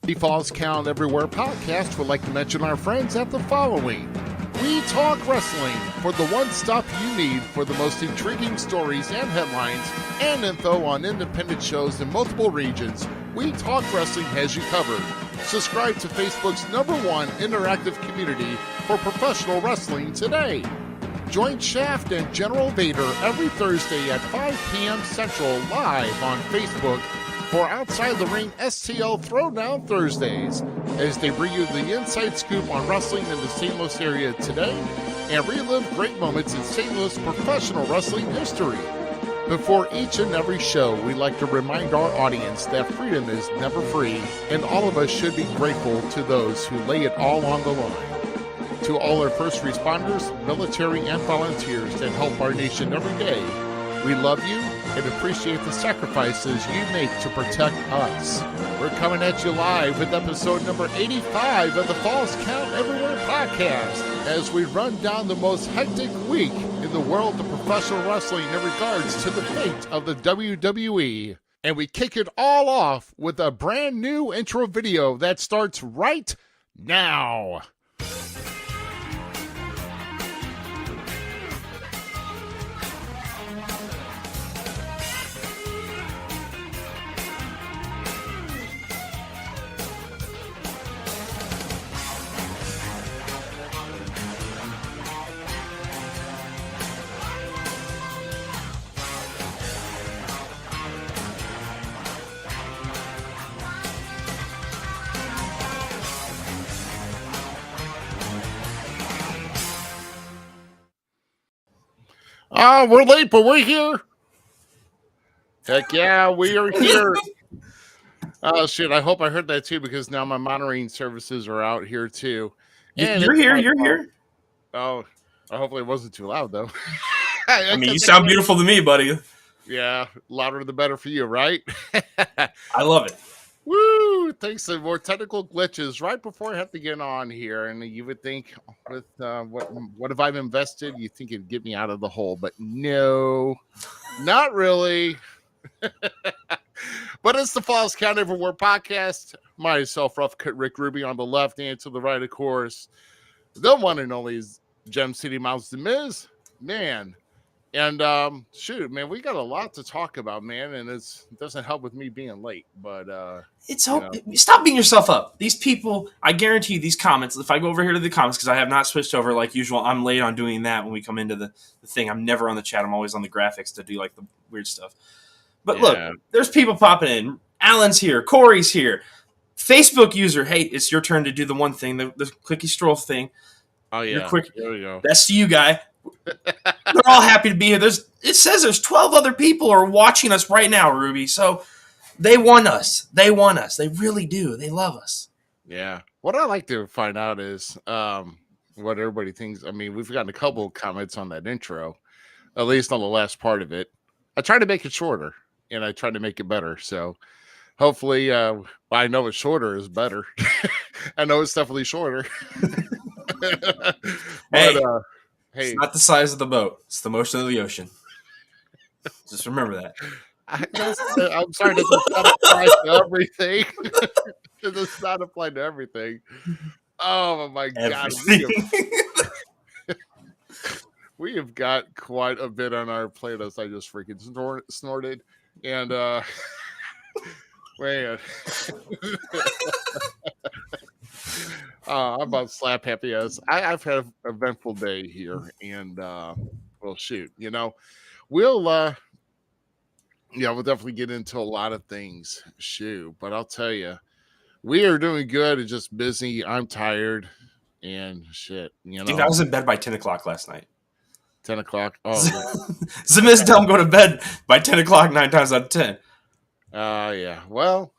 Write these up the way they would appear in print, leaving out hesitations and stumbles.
The Falls Count Everywhere podcast would like to mention our friends at the following. We Talk Wrestling, for the one stop you need for the most intriguing stories and headlines and info on independent shows in multiple regions. We Talk Wrestling has you covered. Subscribe to Facebook's #1 interactive community for professional wrestling today. Join Shaft and General Vader every Thursday at 5 p.m. Central live on Facebook for Outside the Ring STL Throwdown Thursdays, as they bring you the inside scoop on wrestling in the St. Louis area today and relive great moments in St. Louis professional wrestling history. Before each and every show, we like to remind our audience that freedom is never free, and all of us should be grateful to those who lay it all on the line. To all our first responders, military, and volunteers that help our nation every day, we love you and appreciate the sacrifices you make to protect us. We're coming at you live with episode number 85 of the Falls Count Everywhere podcast, as we run down the most hectic week in the world of professional wrestling in regards to the fate of the WWE. And we kick it all off with a brand new intro video that starts right now. We're late, but we're here. Heck yeah, we are here. Oh, shit, I hope I heard that too, because now my monitoring services are out here too. And you're here. Oh, hopefully it wasn't too loud, though. I mean, you sound beautiful to me, buddy. Yeah, louder the better for you, right? I love it. Woo! Thanks to more technical glitches right before I have to get on here. And you would think, with what have I invested? You think it'd get me out of the hole, but no, not really. But it's the Falls Count Everywhere podcast. Myself, Rough Cut Rick Ruby on the left, and to the right, of course, the one and only Gem City Mouse Z-Miz. Man. And shoot, man, we got a lot to talk about, man, and it doesn't help with me being late. But stop beating yourself up. These people, I guarantee you, these comments. If I go over here to the comments, because I have not switched over like usual, I'm late on doing that when we come into the thing. I'm never on the chat. I'm always on the graphics to do like the weird stuff. But look, there's people popping in. Alan's here. Corey's here. Facebook user, hey, it's your turn to do the one thing, the clicky stroll thing. Oh yeah, there we go. That's you, guy. They're all happy to be here. It says there's 12 other people are watching us right now, Ruby. So they want us. They really do. They love us. Yeah. What I like to find out is what everybody thinks. I mean, we've gotten a couple of comments on that intro, at least on the last part of it. I tried to make it shorter, and I tried to make it better. So hopefully, I know it's shorter is better. I know it's definitely shorter. But, Hey, it's not the size of the boat. It's the motion of the ocean. Just remember that. I'm sorry, does not apply to everything? It does not apply to everything. Oh, my God. We have got quite a bit on our plate, as I just freaking snorted. And, man. I'm about slap happy as I've had an eventful day here, and well, shoot, we'll definitely get into a lot of things, but I'll tell you, we are doing good and just busy. I'm tired and shit, Dude, I was in bed by 10 o'clock last night. 10 o'clock. Oh, Z-Miz don't go to bed by 10 o'clock 9 times out of 10. Yeah. Well,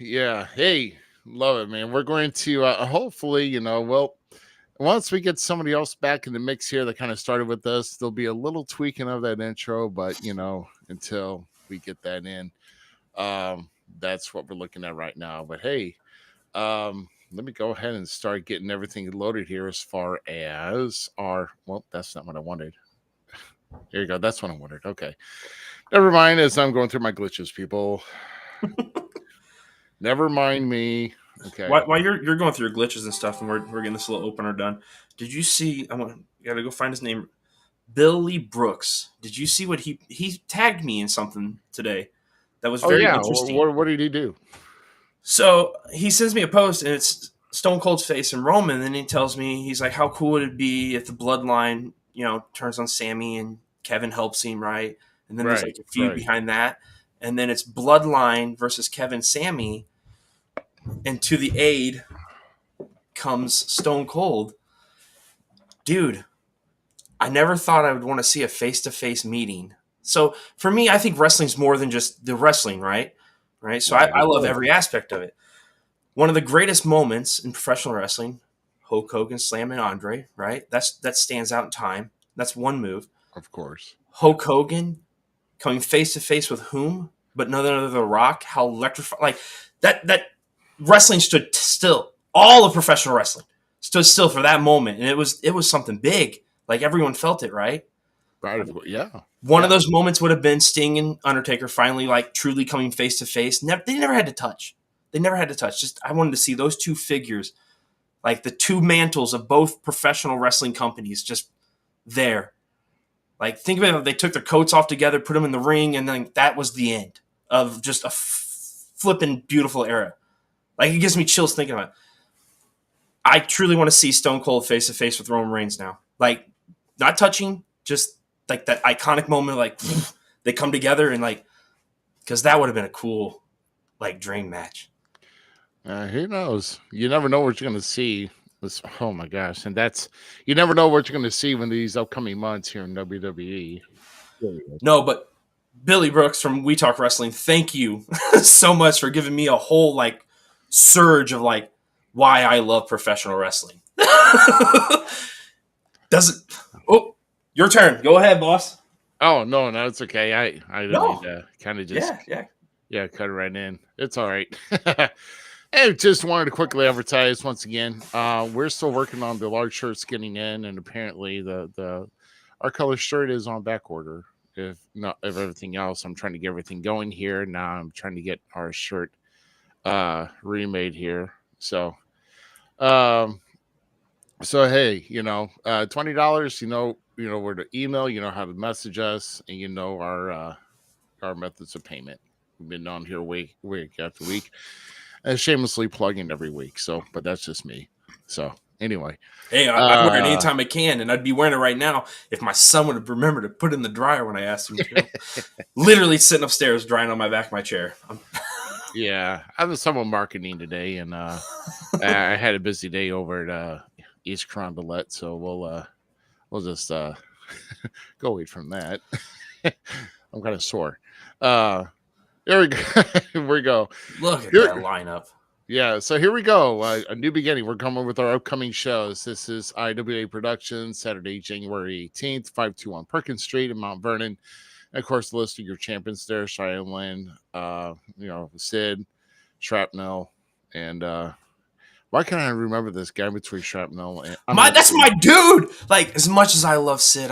yeah. Hey, love it, man. We're going to hopefully, once we get somebody else back in the mix here that kind of started with us, there'll be a little tweaking of that intro, but until we get that in, that's what we're looking at right now. But hey, let me go ahead and start getting everything loaded here as far as that's not what I wanted. Here you go. That's what I wanted. Okay. Never mind, as I'm going through my glitches, people. Never mind me. Okay. While you're going through your glitches and stuff, and we're getting this little opener done, did you see? Gotta go find his name. Billy Brooks. Did you see what he tagged me in something today that was Oh very yeah. interesting? What did he do? So he sends me a post, and it's Stone Cold's face and Roman. And then he tells me, he's like, "How cool would it be if the Bloodline, turns on Sammy and Kevin helps him, right?" And then there's Right. like a feud Right. behind that, and then it's Bloodline versus Kevin, Sammy, and to the aid comes Stone Cold. Dude, I never thought I would want to see a face-to-face meeting. So for me, I think wrestling's more than just the wrestling, right? Right. So Right. I Of love course. every aspect of it. One of the greatest moments in professional wrestling, Hulk Hogan slamming Andre, right? That stands out in time. That's one move. Of course. Hulk Hogan coming face to face with whom? But none other than The Rock. How electrifying! Like that wrestling stood still. All of professional wrestling stood still for that moment, and it was something big. Like everyone felt it, right? Right. Yeah. One of Yeah. those moments would have been Sting and Undertaker finally like truly coming face to face. They never had to touch. They never had to touch. Just I wanted to see those two figures, like the two mantles of both professional wrestling companies, just there. Like think about it, they took their coats off together, put them in the ring, and then that was the end of just a flippin' beautiful era. Like it gives me chills thinking about it. I truly want to see Stone Cold face to face with Roman Reigns now. Like not touching, just like that iconic moment, like they come together and like because that would have been a cool like dream match. Who knows? You never know what you're going to see. Oh my gosh! And you never know what you're going to see when these upcoming months here in WWE. No, but Billy Brooks from We Talk Wrestling, thank you so much for giving me a whole like surge of like why I love professional wrestling. Doesn't oh your turn. Go ahead, boss. Oh no, it's okay. I don't No. need to kind of just Yeah. cut it right in. It's all right. I just wanted to quickly advertise once again. We're still working on the large shirts getting in, and apparently the our color shirt is on back order. If not, if everything else, I'm trying to get everything going here. Now I'm trying to get our shirt remade here. Um, so hey, $20. You know where to email. You know how to message us, and you know our methods of payment. We've been on here week after week, and shamelessly plugging every week. So, but that's just me. So anyway, Hey, I wear it anytime I can, and I'd be wearing it right now if my son would have remembered to put it in the dryer when I asked him to. Literally sitting upstairs drying on my back of my chair. yeah, I was someone marketing today, and I had a busy day over at East Carondelet, so we'll just go away from that. I'm kind of sore. There we go. Here we go. Look at Here- that lineup. Yeah, so here we go. A new beginning. We're coming with our upcoming shows. This is IWA Productions, Saturday, January 18th, 521 Perkins Street in Mount Vernon. And of course, the list of your champions there, Cheyenne Lynn, Sid, Shrapnel, and why can't I remember this guy between Shrapnel and That's my dude. Like as much as I love Sid.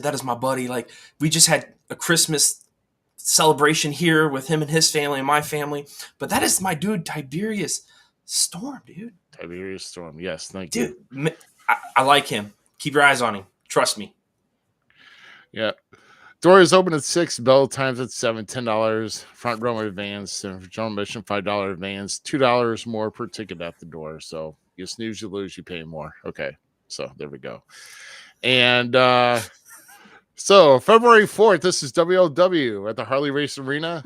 That is my buddy. Like we just had a Christmas celebration here with him and his family and my family. But that is my dude, Tiberius Storm, dude. Tiberius Storm. Yes, thank you. Dude, I like him. Keep your eyes on him. Trust me. Yeah. Doors open at 6, bell times at 7, $10, front row advance, and for general admission, $5 advance, $2 more per ticket at the door. So you snooze, you lose, you pay more. Okay. So there we go. And so February 4th, this is WLW at the Harley Race Arena.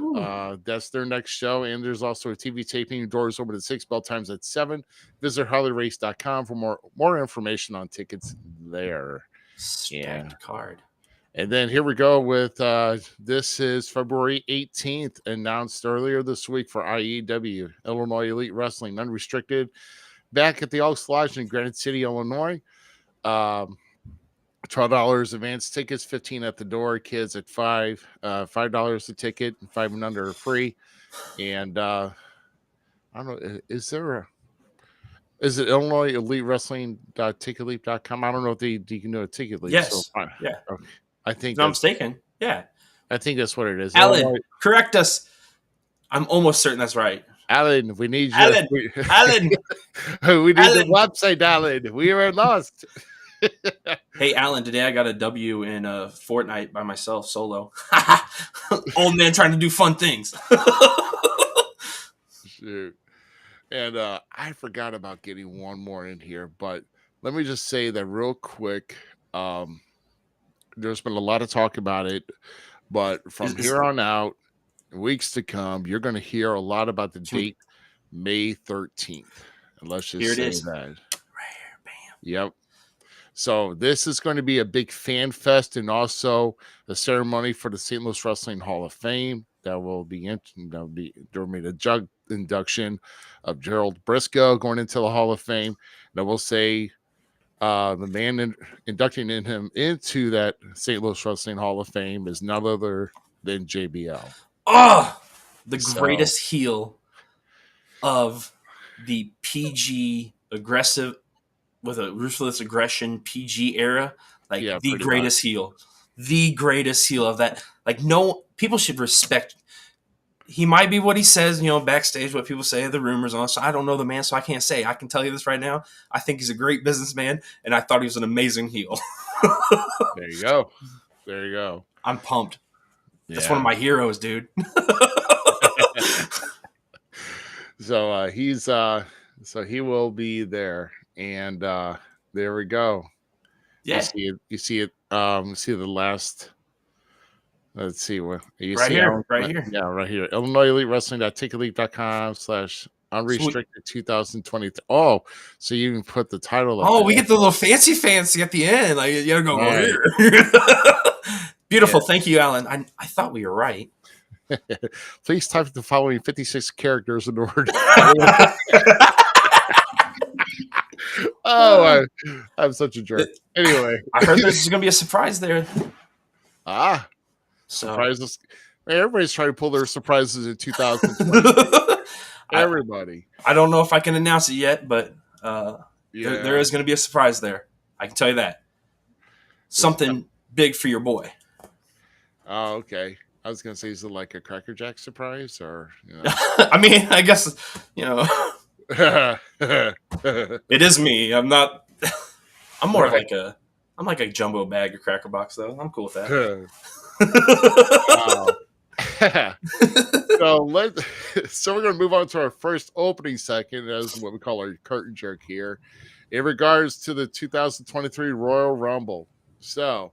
That's their next show. And there's also a TV taping. Doors open at 6, bell times at 7. Visit harleyrace.com for more information on tickets there. Stacked card. And then here we go with this is February 18th, announced earlier this week for IEW, Illinois Elite Wrestling Unrestricted, back at the Elks Lodge in Granite City, Illinois. $12 advance tickets, 15 at the door, kids at $5 a ticket, 5 and under are free. And I don't know, is it Illinois Elite Wrestling.ticketleap.com? I don't know if you can do a ticket leap. Yes. So, yeah. I think I'm mistaken. Yeah. I think that's what it is. Alan, correct us. I'm almost certain that's right. Alan, we need you. Alan, Alan, We need the Alan. website, Alan. We are lost. Hey, Alan, today I got a W in Fortnite by myself, solo. Old man trying to do fun things. Shoot. And I forgot about getting one more in here, but let me just say that real quick. There's been a lot of talk about it, but from here on out, weeks to come, you're going to hear a lot about the date, May 13th. And let's just here it say is. that. Right here, bam. Yep. So this is going to be a big fan fest and also a ceremony for the St. Louis Wrestling Hall of Fame that will be during the induction of Gerald Briscoe going into the Hall of Fame. And I will say the man inducting him into that St. Louis Wrestling Hall of Fame is none other than JBL. Oh, the greatest heel of the PG aggressive with a ruthless aggression PG era. Like the greatest heel. The greatest heel of that. Like no people should respect. He might be what he says, backstage, what people say, the rumors on. So I don't know the man, so I can't say. I can tell you this right now. I think he's a great businessman, and I thought he was an amazing heel. There you go. There you go. I'm pumped. That's one of my heroes, dude. So he will be there, and there we go. Yeah, you see it. See the last. Let's see what you right see here, right here. Yeah, right here. Illinois Elite Wrestling.ticketleague.com/unrestricted 2023. Oh, so you even put the title. Oh, we get the little fancy at the end. Like you gotta go here. Beautiful. Yeah. Thank you, Alan. I thought we were right. Please type the following 56 characters in order. I'm such a jerk. Anyway, I heard there's going to be a surprise there. Surprises. Man, everybody's trying to pull their surprises in 2020. Everybody. I don't know if I can announce it yet, but there is going to be a surprise there. I can tell you that. Something big for your boy. Oh, okay. I was going to say, is it like a Cracker Jack surprise or? I mean, I guess, it is me. I'm not, I'm more like I'm like a jumbo bag of Cracker Box though. I'm cool with that. So we're going to move on to our first opening segment as what we call our curtain jerk here in regards to the 2023 Royal Rumble. So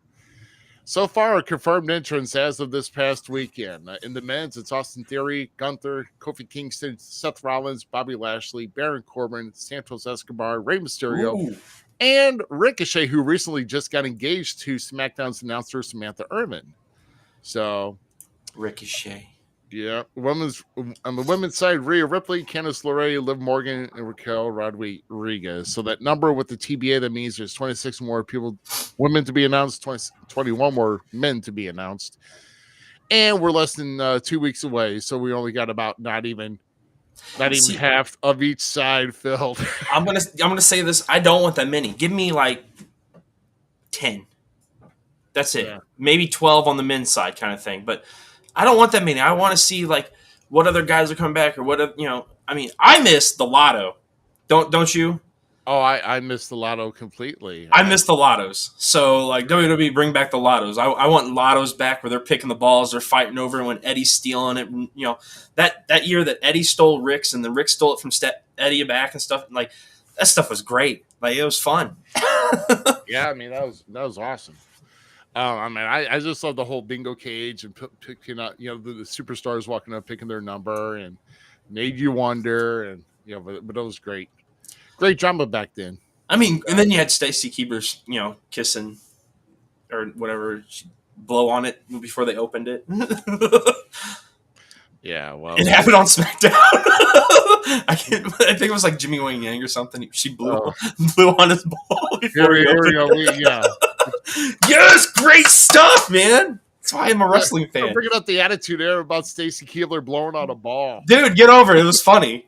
far, a confirmed entrance as of this past weekend. In the men's, it's Austin Theory, Gunther, Kofi Kingston, Seth Rollins, Bobby Lashley, Baron Corbin, Santos Escobar, Rey Mysterio, and Ricochet, who recently just got engaged to SmackDown's announcer Samantha Irvin. So, Ricochet. Yeah. On the women's side, Rhea Ripley, Candice LeRae, Liv Morgan, and Raquel Rodriguez. So that number with the TBA, that means there's 26 more women to be announced, 21 more men to be announced. And we're less than 2 weeks away. So we only got about not even half of each side filled. I'm gonna say this. I don't want that many. Give me like 10. That's it. Yeah. Maybe 12 on the men's side kind of thing. But I don't want that many. I want to see like what other guys are coming back or what I mean, I missed the Lotto. Don't you? Oh, I missed the Lotto completely. I missed the Lottos. So like WWE, bring back the Lottos. I want Lottos back where they're picking the balls, they're fighting over when Eddie's stealing it. And, that year that Eddie stole Rick's and then Rick stole it from Eddie back and stuff. Like that stuff was great. Like it was fun. Yeah, I mean that was awesome. I mean, I just love the whole bingo cage and picking up, the superstars walking up, picking their number and made you wonder. And, but it was great. Great drama back then. I mean, and then you had Stacy Keibler's, kissing or whatever, blow on it before they opened it. Yeah, well. It happened on SmackDown. I think it was like Jimmy Wang Yang or something. She blew on his ball before he opened it. Yeah. Yes, great stuff, man. That's why I'm a wrestling fan. I'm bringing up the attitude there about Stacy Keibler blowing on a ball. Dude, get over it. It was funny.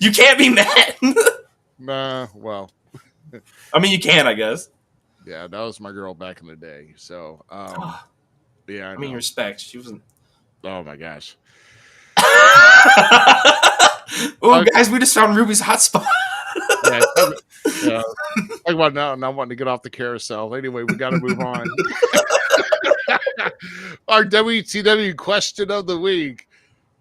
You can't be mad. Nah, well. I mean, you can, I guess. Yeah, that was my girl back in the day. So, yeah. I mean, respect. She wasn't. Oh, my gosh. Oh, guys, we just found Ruby's hotspot. Yeah, yeah. Talk about now wanting to get off the carousel. Anyway, we got to move on. Our WCW question of the week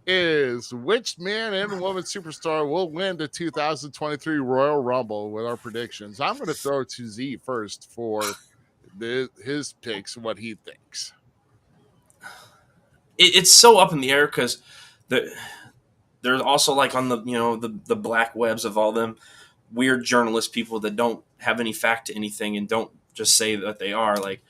is: which man and woman superstar will win the 2023 Royal Rumble? With our predictions, I'm going to throw to Z first for his picks, what he thinks. It's so up in the air because there's also like on the black webs of all them weird journalist people that don't have any fact to anything and don't just say that they are. Like,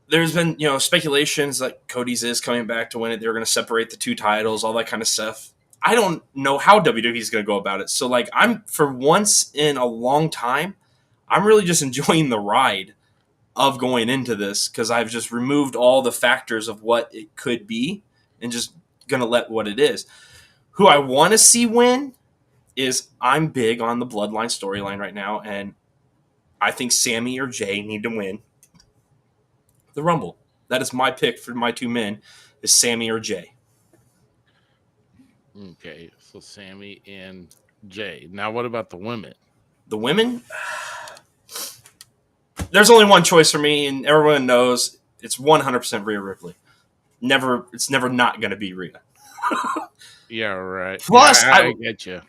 there's been speculations like Cody's is coming back to win it. They're going to separate the two titles, all that kind of stuff. I don't know how WWE is going to go about it. So like, I'm for once in a long time, I'm really just enjoying the ride of going into this because I've just removed all the factors of what it could be and just going to let what it is. Who I want to see win is I'm big on the Bloodline storyline right now, and I think Sammy or Jay need to win the Rumble. That is my pick for my two men, is Sammy or Jay. Okay, so Sammy and Jay. Now, what about the women? The women? There's only one choice for me, and everyone knows it's 100% Rhea Ripley. It's never not going to be Rhea. Yeah, right. Plus, yeah, I get you.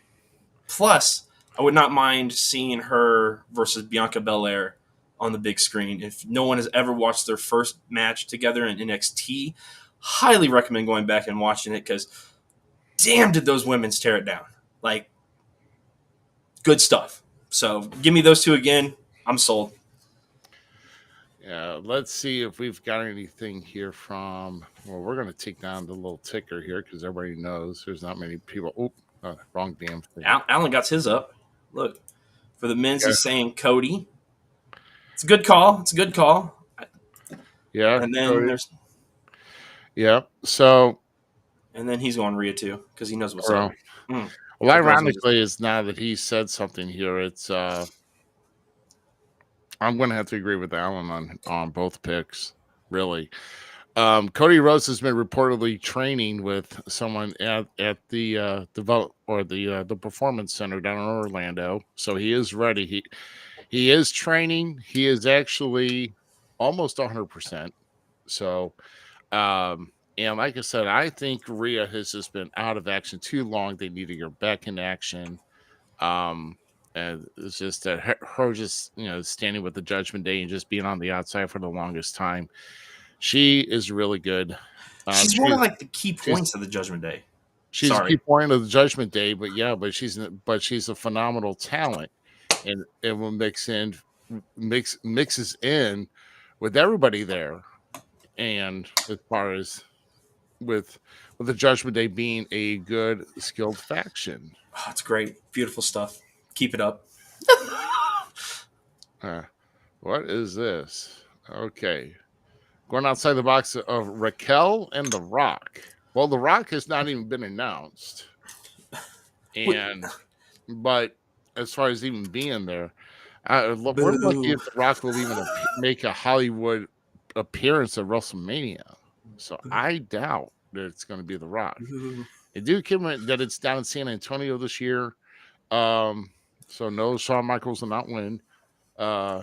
Plus, I would not mind seeing her versus Bianca Belair on the big screen. If no one has ever watched their first match together in NXT, highly recommend going back and watching it because damn did those women tear it down. Like, good stuff. So give me those two again. I'm sold. Yeah, let's see if we've got anything here from. Well, we're going to take down the little ticker here because everybody knows there's not many people. Wrong damn thing. Alan got his up. Look, for the men's, he's saying Cody. It's a good call. Yeah, and then Cody. there's. Yeah, so. And then he's going Rhea too because he knows what's up. Well, ironically, it's now that he said something here. It's I'm going to have to agree with Alan on both picks, really. Cody Rhodes has been reportedly training with someone at the the Performance Center down in Orlando, so he is ready. He is training. He is actually almost 100%. So, and like I said, I think Rhea has just been out of action too long. They need to get back in action. And it's just that her just standing with the Judgment Day and just being on the outside for the longest time. She is really good. She's one of like the key points of the Judgment Day. She's a key point of the Judgment Day, but she's a phenomenal talent, and it will mixes in with everybody there, and as far as with the Judgment Day being a good skilled faction. Oh, it's great, beautiful stuff. Keep it up. What is this? Okay. Going outside the box of Raquel and The Rock. Well, The Rock has not even been announced. But as far as even being there, we're lucky if The Rock will even make a Hollywood appearance at WrestleMania. So I doubt that it's going to be The Rock. They do commit that it's down in San Antonio this year. So no, Shawn Michaels will not win. That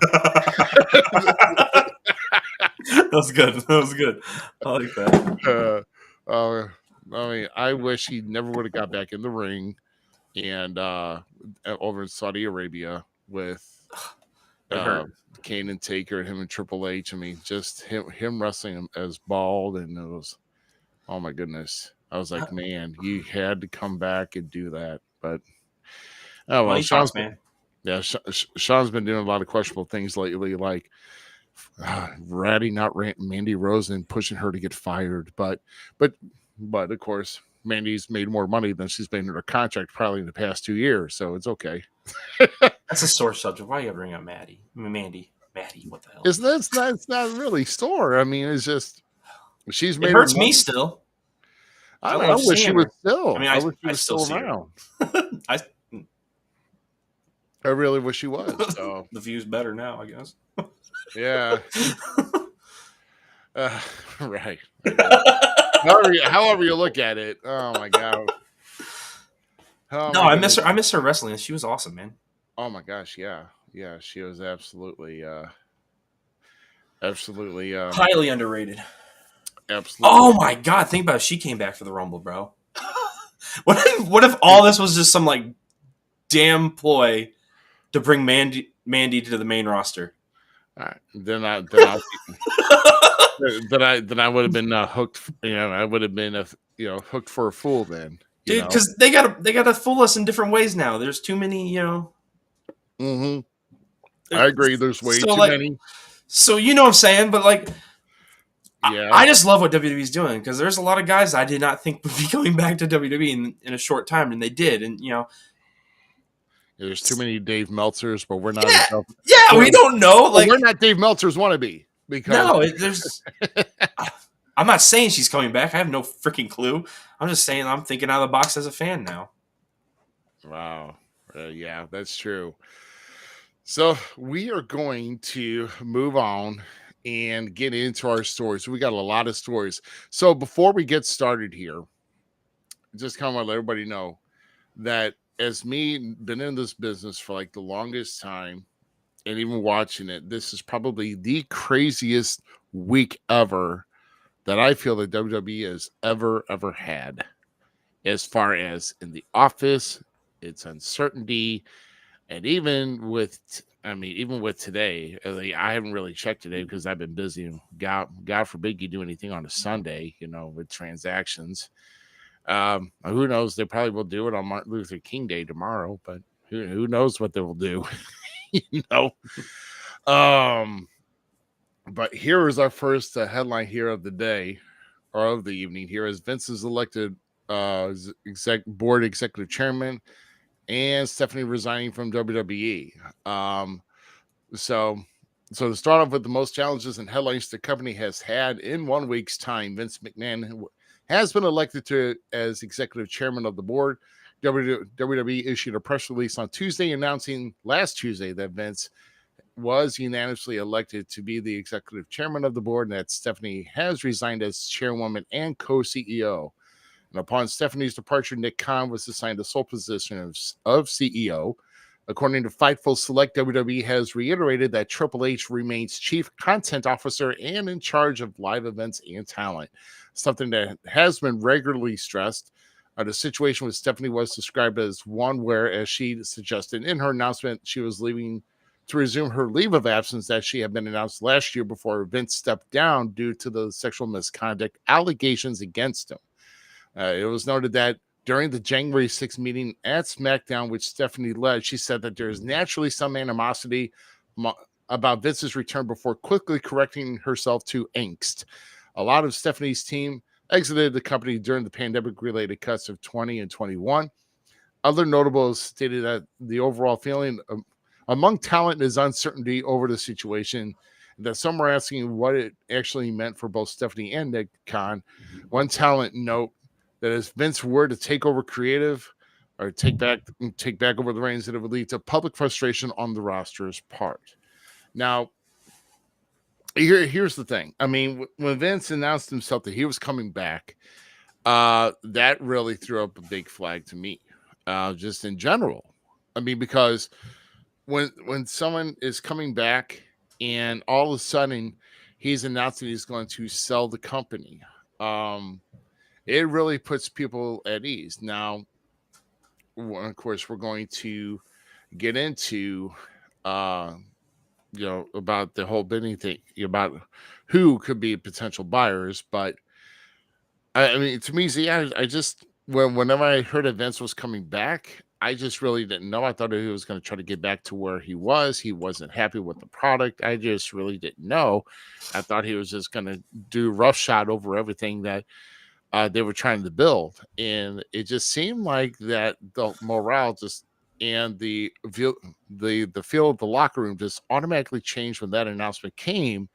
was good. I like that. I mean, I wish he never would have got back in the ring and over in Saudi Arabia with Kane and Taker and him and Triple H. I mean, just him wrestling him as bald, and it was, oh my goodness. I was like, man, you had to come back and do that. But oh well, Sean's Sean's been doing a lot of questionable things lately, like ratting out Mandy Rose and pushing her to get fired. But of course, Mandy's made more money than she's made in her contract probably in the past 2 years, so it's okay. That's a sore subject. Why are you bring up Mandy? What the hell? It's not really sore. I mean, it's just she's made. It hurts me still. I wish she was still. I mean, I wish she was still around. I really wish she was. So. The view's better now, I guess. Yeah. Right. however you look at it. Oh my god. Oh No, my I miss goodness. her. I miss her wrestling. She was awesome, man. Oh my gosh. Yeah. Yeah. She was absolutely, Highly underrated. absolutely. Oh my god, think about it. She came back for the Rumble, bro. What if all this was just some like damn ploy to bring Mandy to the main roster? All right. Then I would have been hooked. I would have been hooked for a fool. Then Dude, because they gotta fool us in different ways now. There's too many, Hmm. I agree. There's way so too like, many. so you know what I'm saying, but like, Yeah. I just love what WWE's doing because there's a lot of guys I did not think would be going back to WWE in a short time, and they did, and There's too many Dave Meltzers, but we're not. yeah, yeah, we don't know, like, We're not Dave Meltzer's wannabe because no, there's. I'm not saying she's coming back. I have no freaking clue. I'm just saying I'm thinking out of the box as a fan now. wow. Yeah, that's true. So we are going to move on and get into our stories. We got a lot of stories. So before we get started here, just kind of want to let everybody know that as me been in this business for like the longest time and even watching it, this is probably the craziest week ever that I feel that WWE has ever had, as far as in the office, its uncertainty, and even with today, like, I haven't really checked today because I've been busy. God forbid you do anything on a Sunday, with transactions. Who knows? They probably will do it on Martin Luther King Day tomorrow, but who knows what they will do, you know? Um, but here is our first headline here of the day or of the evening. Here is Vince is elected board executive chairman, and Stephanie resigning from WWE. So to start off with the most challenges and headlines the company has had in 1 week's time, Vince McMahon has been elected as executive chairman of the board. WWE issued a press release on Tuesday announcing last Tuesday that Vince was unanimously elected to be the executive chairman of the board and that Stephanie has resigned as chairwoman and co-CEO. And upon Stephanie's departure, Nick Khan was assigned the sole position of CEO. According to Fightful Select, WWE has reiterated that Triple H remains chief content officer and in charge of live events and talent, something that has been regularly stressed. The situation with Stephanie was described as one where, as she suggested in her announcement, she was leaving to resume her leave of absence that she had been announced last year before Vince stepped down due to the sexual misconduct allegations against him. It was noted that during the January 6th meeting at SmackDown, which Stephanie led, she said that there is naturally some animosity about Vince's return before quickly correcting herself to angst. A lot of Stephanie's team exited the company during the pandemic-related cuts of 20 and 21. Other notables stated that the overall feeling among talent is uncertainty over the situation, that some are asking what it actually meant for both Stephanie and Nick Khan. One talent note that if Vince were to take over creative or take back over the reins, that it would lead to public frustration on the roster's part. Now, here's the thing. I mean, when Vince announced himself that he was coming back, that really threw up a big flag to me, just in general. I mean, because when someone is coming back and all of a sudden he's announcing he's going to sell the company, it really puts people at ease. Now, of course, we're going to get into, about the whole bidding thing, about who could be potential buyers. But I mean, to me, I just, whenever I heard events was coming back, I just really didn't know. I thought he was going to try to get back to where he was. He wasn't happy with the product. I just really didn't know. I thought he was just going to do roughshod over everything that they were trying to build, and it just seemed like that the morale just and the feel of the locker room just automatically changed when that announcement came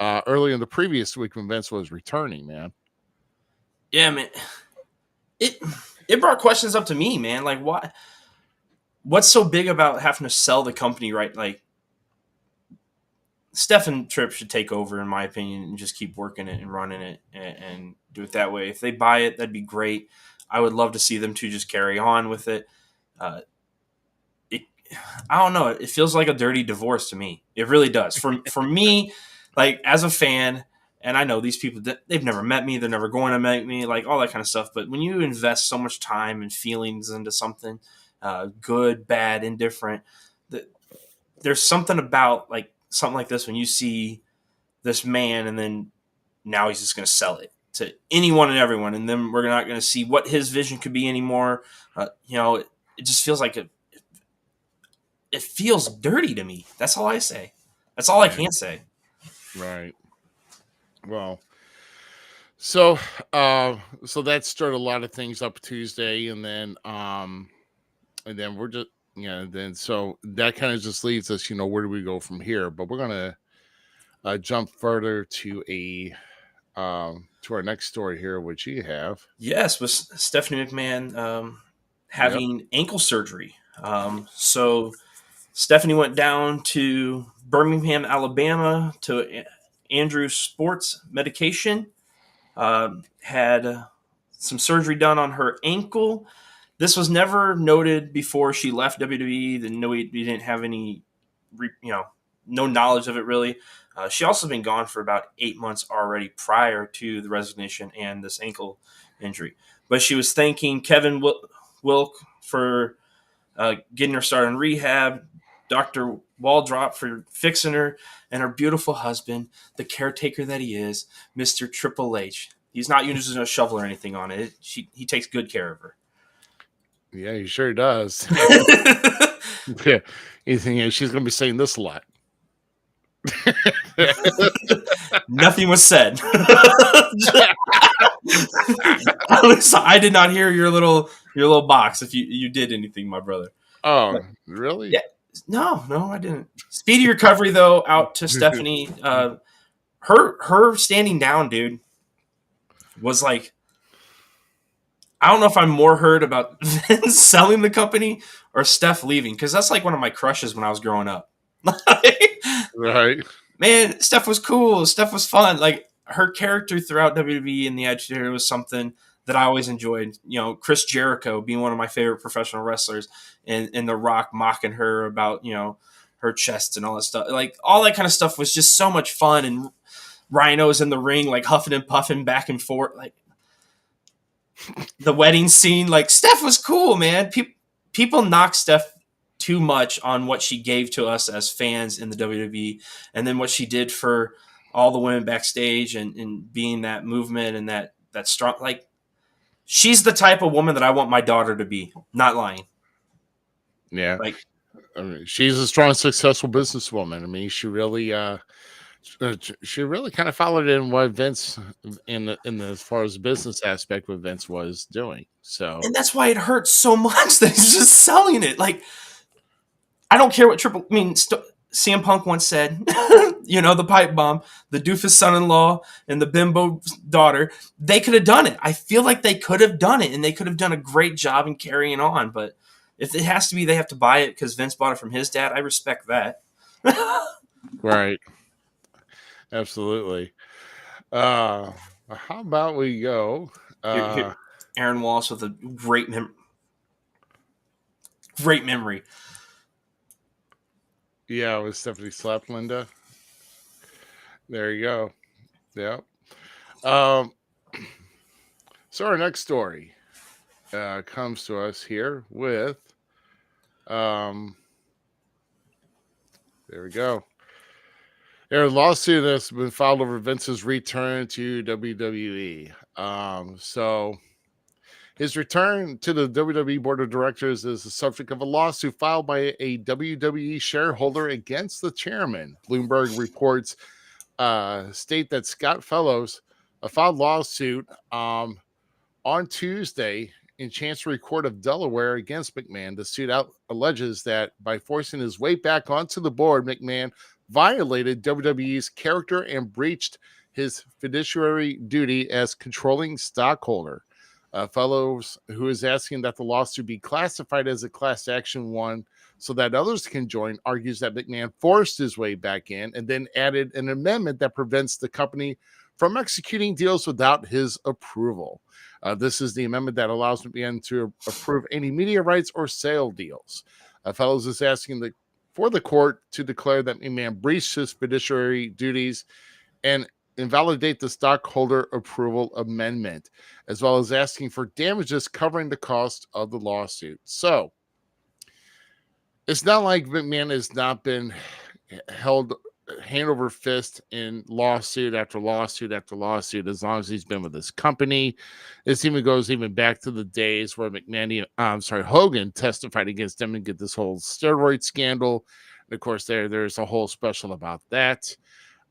early in the previous week when Vince was returning. Man, Yeah, man. It brought questions up to me, man. Like, what's so big about having to sell the company, right? Like, Steph and Tripp should take over, in my opinion, and just keep working it and running it and do it that way. If they buy it, that'd be great. I would love to see them two just carry on with it. Uh, it I don't know. It feels like a dirty divorce to me. It really does. For me, like as a fan, and I know these people, they've never met me. They're never going to meet me, like all that kind of stuff. But when you invest so much time and feelings into something, good, bad, indifferent, there's something about like something like this when you see this man and then now he's just going to sell it to anyone and everyone, and then we're not going to see what his vision could be anymore. It just feels like it feels dirty to me. That's all I say. That's all I can say. Right. Well, so that stirred a lot of things up Tuesday, and then we're just then so that kind of just leads us, where do we go from here? But we're gonna jump further to to our next story here, which you have. Yes, with Stephanie McMahon having ankle surgery. So Stephanie went down to Birmingham, Alabama to Andrew Sports Medication. Had some surgery done on her ankle. This was never noted before she left WWE. We didn't have any, no knowledge of it really. She also been gone for about 8 months already prior to the resignation and this ankle injury. But she was thanking Kevin Wilk for getting her started in rehab, Dr. Waldrop for fixing her, and her beautiful husband, the caretaker that he is, Mr. Triple H. He's not using a shovel or anything on it. He takes good care of her. Yeah, he sure does. Yeah, you think she's going to be saying this a lot? Nothing was said. I did not hear your little box. If you did anything, my brother. Oh, really? Yeah. No, I didn't. Speedy recovery though. Out to Stephanie. Her standing down, dude, was like, I don't know if I'm more hurt about Vince selling the company or Steph leaving, because that's like one of my crushes when I was growing up. Right. Man, Steph was cool. Steph was fun. Like her character throughout WWE and the Attitude Era was something that I always enjoyed. Chris Jericho being one of my favorite professional wrestlers, and The Rock mocking her about her chest and all that stuff. Like all that kind of stuff was just so much fun. And Rhino's in the ring, like huffing and puffing back and forth, like the wedding scene. Like Steph was cool, man. People knock Steph too much on what she gave to us as fans in the WWE, and then what she did for all the women backstage and being that movement and that strong. Like she's the type of woman that I want my daughter to be. Not lying. Yeah. Like, I mean, she's a strong, successful businesswoman. I mean, she really kind of followed in what Vince in the as far as business aspect what Vince was doing. So, and that's why it hurts so much that he's just selling it. Like, I don't care what CM Punk once said, the pipe bomb, the doofus son-in-law and the bimbo daughter, they could have done it. I feel like they could have done it, and they could have done a great job in carrying on. But if it has to be, they have to buy it because Vince bought it from his dad. I respect that. Right. Absolutely. How about we go? Here, Aaron Wallace with a great memory. Yeah, with Stephanie slapped Linda. There you go. Yep. So our next story comes to us here with there we go. A lawsuit has been filed over Vince's return to WWE. So his return to the WWE Board of Directors is the subject of a lawsuit filed by a WWE shareholder against the chairman. Bloomberg reports state that Scott Fellows filed lawsuit on Tuesday in Chancery Court of Delaware against McMahon. The suit alleges that by forcing his way back onto the board, McMahon violated WWE's character and breached his fiduciary duty as controlling stockholder. Fellows who is asking that the lawsuit be classified as a class action one so that others can join, argues that McMahon forced his way back in and then added an amendment that prevents the company from executing deals without his approval. This is the amendment that allows McMahon to approve any media rights or sale deals. Fellows is asking for the court to declare that McMahon breached his fiduciary duties and invalidate the stockholder approval amendment, as well as asking for damages covering the cost of the lawsuit. So it's not like McMahon has not been held hand over fist in lawsuit after lawsuit after lawsuit as long as he's been with this company. This even goes back to the days where Hogan testified against him and get this whole steroid scandal. And of course, there's a whole special about that.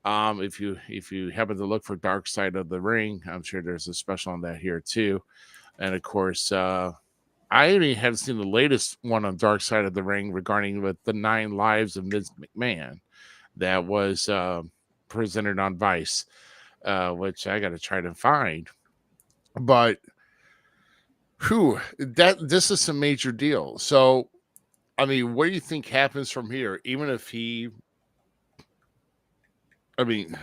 If you happen to look for Dark Side of the Ring, I'm sure there's a special on that here too. And of course, I haven't seen the latest one on Dark Side of the Ring regarding with the 9 lives of Vince McMahon that was presented on Vice, which I got to try to find. But this is a major deal. So, I mean, what do you think happens from here? Even if he, would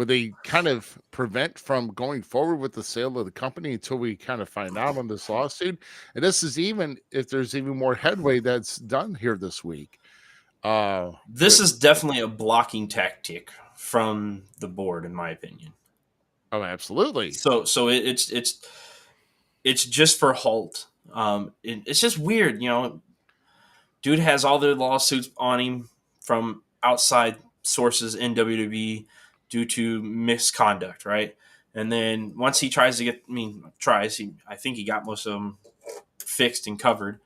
they kind of prevent from going forward with the sale of the company until we kind of find out on this lawsuit? And this is even if there's even more headway that's done here this week. This is definitely a blocking tactic from the board, in my opinion. Oh, absolutely. So it's just for Holt. It's just weird, Dude has all the lawsuits on him from outside sources in WWE due to misconduct, right? And then once he tries to I think he got most of them fixed and covered.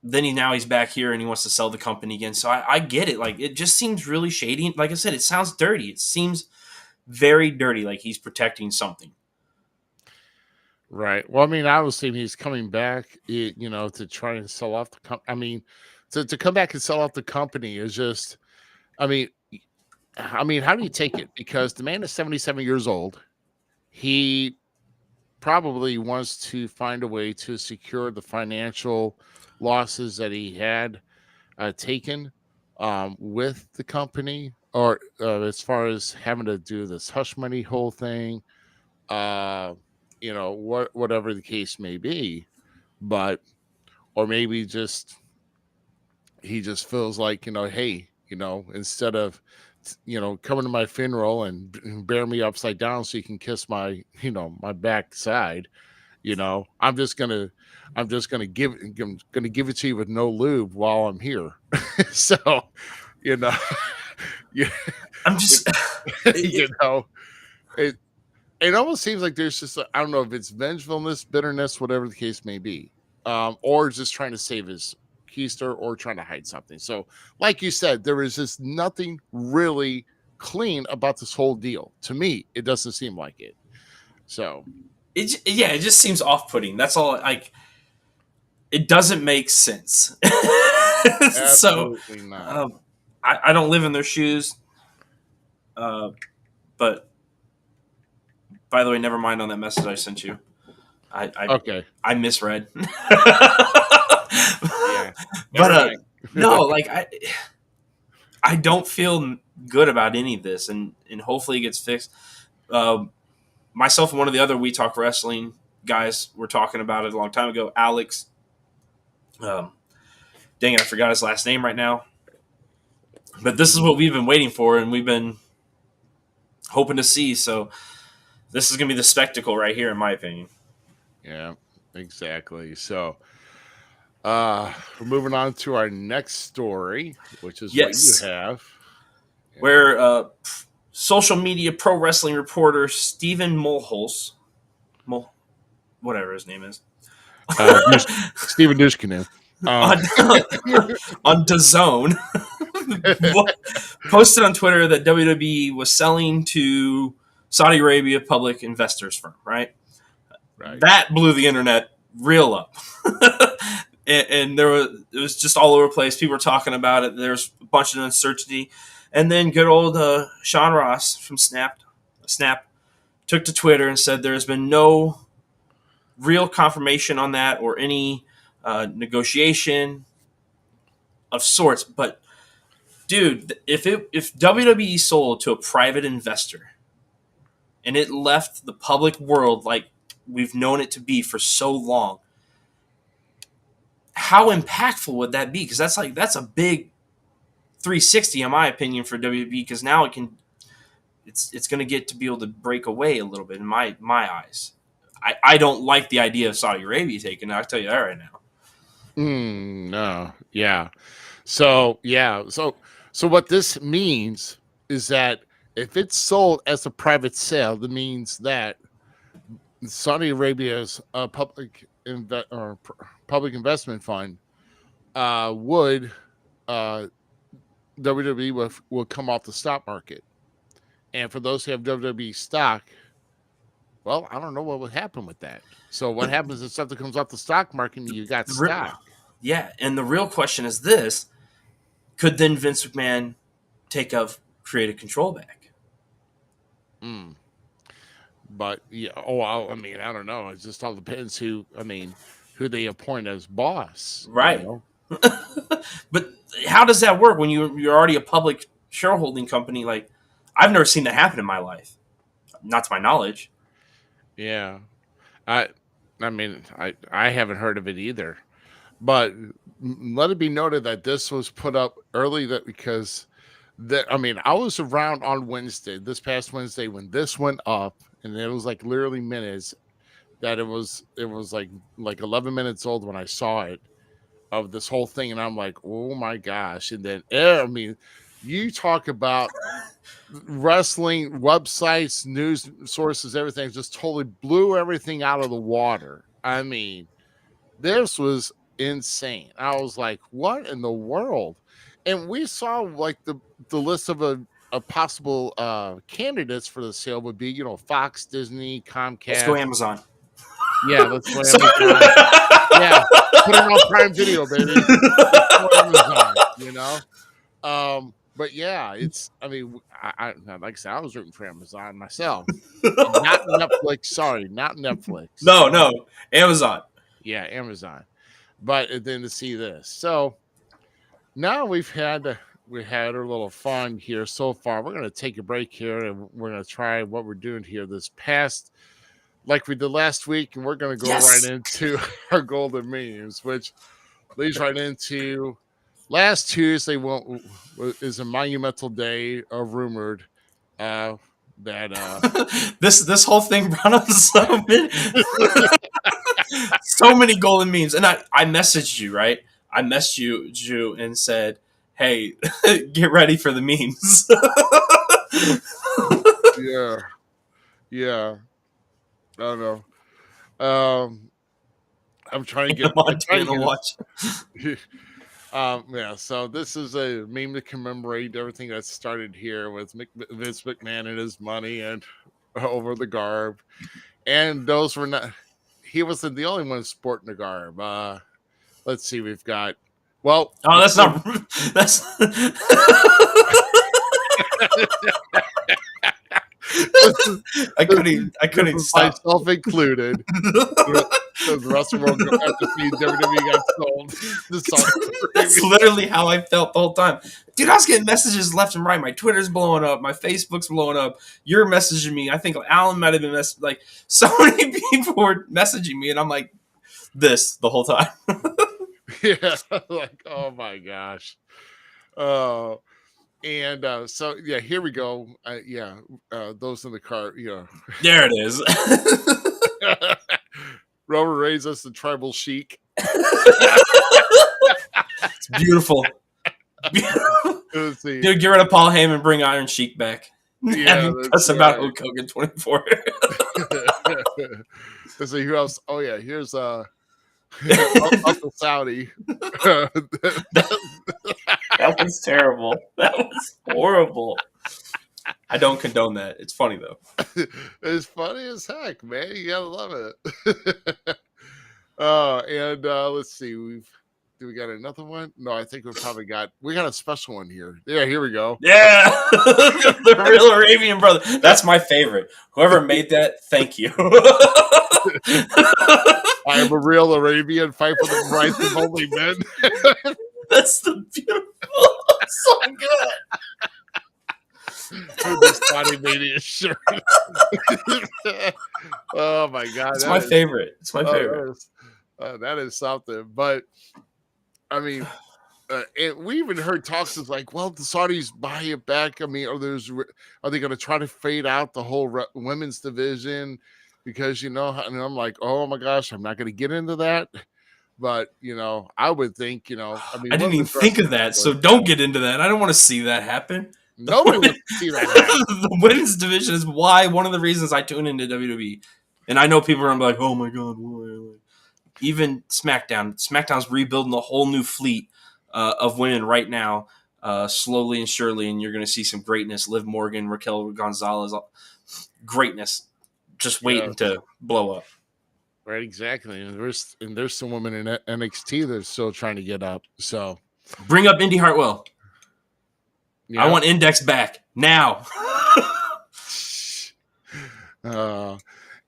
Then he's back here and he wants to sell the company again. So I get it. Like, it just seems really shady. Like I said, it sounds dirty. It seems very dirty, like he's protecting something. Right. Well, obviously he's coming back, to try and sell off the company. To come back and sell off the company is just, how do you take it? Because the man is 77 years old. He probably wants to find a way to secure the financial losses that he had taken with the company, or as far as having to do this hush money whole thing, whatever the case may be. But, or maybe he just feels like, hey, instead of, coming to my funeral and bear me upside down so you can kiss my, my backside, I'm just gonna give it to you with no lube while I'm here. So, yeah, I'm just, it almost seems like there's just, I don't know if it's vengefulness, bitterness, whatever the case may be, or just trying to save his keister or trying to hide something. So, like you said, there is just nothing really clean about this whole deal. To me, it doesn't seem like it. So, it just seems off-putting. That's all. Like, it doesn't make sense. Absolutely not. I don't live in their shoes. But by the way, never mind on that message I sent you. Okay. I misread. Yeah. But no, like I don't feel good about any of this, and hopefully it gets fixed. Myself and one of the other We Talk Wrestling guys were talking about it a long time ago. Alex, dang it, I forgot his last name right now. But this is what we've been waiting for, and we've been hoping to see. So this is going to be the spectacle right here, in my opinion. Yeah, exactly. So we're moving on to our next story, which is what you have. Where social media pro wrestling reporter Stephen Mulholz, whatever his name is, Stephen Dushkinu, on DAZN, posted on Twitter that WWE was selling to Saudi Arabia public investors firm, right? That blew the internet real up. and it was just all over the place. People were talking about it. There's a bunch of uncertainty. And then good old Sean Ross from Snap took to Twitter and said there's been no real confirmation on that or any negotiation of sorts. But dude, if WWE sold to a private investor and it left the public world like we've known it to be for so long, how impactful would that be? Because that's a big 360 in my opinion for WWE, because now it's going to get to be able to break away a little bit in my eyes. I don't like the idea of Saudi Arabia taking it. I'll tell you that right now. No, yeah. So what this means is that if it's sold as a private sale, that means that Saudi Arabia's public investment fund would WWE will come off the stock market. And for those who have WWE stock, well, I don't know what would happen with that. So what happens if something comes off the stock market and you got stock? Yeah, and the real question is this: could then Vince McMahon take creative control back? But yeah, I mean, I don't know. It just all depends who they appoint as boss, right? You know? But how does that work when you're already a public shareholding company? Like, I've never seen that happen in my life, not to my knowledge. Yeah, I haven't heard of it either. But let it be noted that this was put up early because I was around on this past Wednesday when this went up, and it was like literally minutes that it was like 11 minutes old when I saw it of this whole thing, and I'm like, oh my gosh. And then you talk about wrestling websites, news sources, everything just totally blew everything out of the water. I mean, this was insane. I was like, what in the world? And we saw like the list of a possible candidates for the sale would be, Fox, Disney, Comcast. Let's go Amazon. Yeah, let's go Amazon. Yeah, put it on Prime Video, baby. Let's go Amazon, but yeah, I like I said, I was rooting for Amazon myself. Not Netflix. Sorry, not Netflix. No, Amazon. Yeah, Amazon. But then to see this, so now we had our little fun here so far. We're gonna take a break here, and we're gonna try what we're doing here this past, like we did last week, and we're gonna go right into our golden memes, which leads right into last Tuesday. Is a monumental day, rumored that this whole thing brought up so many golden memes. And I messaged you, right? I messaged you and said, hey, get ready for the memes. Yeah. I don't know. I'm trying to get watch. Yeah, so this is a meme to commemorate everything that started here with Vince McMahon and his money and over the garb. And those were not, he wasn't the only one sporting the garb. Let's see, we've got, that's I couldn't stop. Myself included. The rest of the world after seeing WWE got sold. That's literally how I felt the whole time. Dude, I was getting messages left and right. My Twitter's blowing up. My Facebook's blowing up. You're messaging me. I think Alan might have been like, so many people were messaging me, and I'm like, this the whole time. Yeah, like, oh my gosh. And so yeah, here we go. Those in the car, There it is. Roman Reigns as the tribal chic. It's beautiful. Dude, get rid of Paul Heyman, bring Iron Sheik back. Yeah, that's about Hulk Hogan 24. Let's see who else. Oh yeah, here's Uncle Saudi. That was terrible. That was horrible. I don't condone that. It's funny though. It's funny as heck, man. You gotta love it. And let's see, Do we got another one? No, I think we got a special one here. Yeah, here we go. Yeah, the real Arabian brother. That's my favorite. Whoever made that, thank you. I am a real Arabian, fight for the rights of only men. That's the beautiful. So good. With this Saudi Mania shirt. Oh my god, It's my favorite. It's my favorite. That is something. But I mean, and we even heard talks of like, well, the Saudis buy it back. I mean, are they going to try to fade out the whole women's division? Because and I'm like, oh my gosh, I'm not going to get into that. But I would think, I mean, I didn't even think of that. So don't get into that. I don't want to see that happen. Nobody wants to see that happen. The women's division is one of the reasons I tune into WWE. And I know people are like, oh my god, why? Even SmackDown's rebuilding a whole new fleet of women right now, slowly and surely, and you're going to see some greatness. Liv Morgan, Raquel Gonzalez, greatness, just waiting to blow up. Right, exactly. And there's some women in NXT that are still trying to get up. So bring up Indy Hartwell. Yeah. I want Index back now.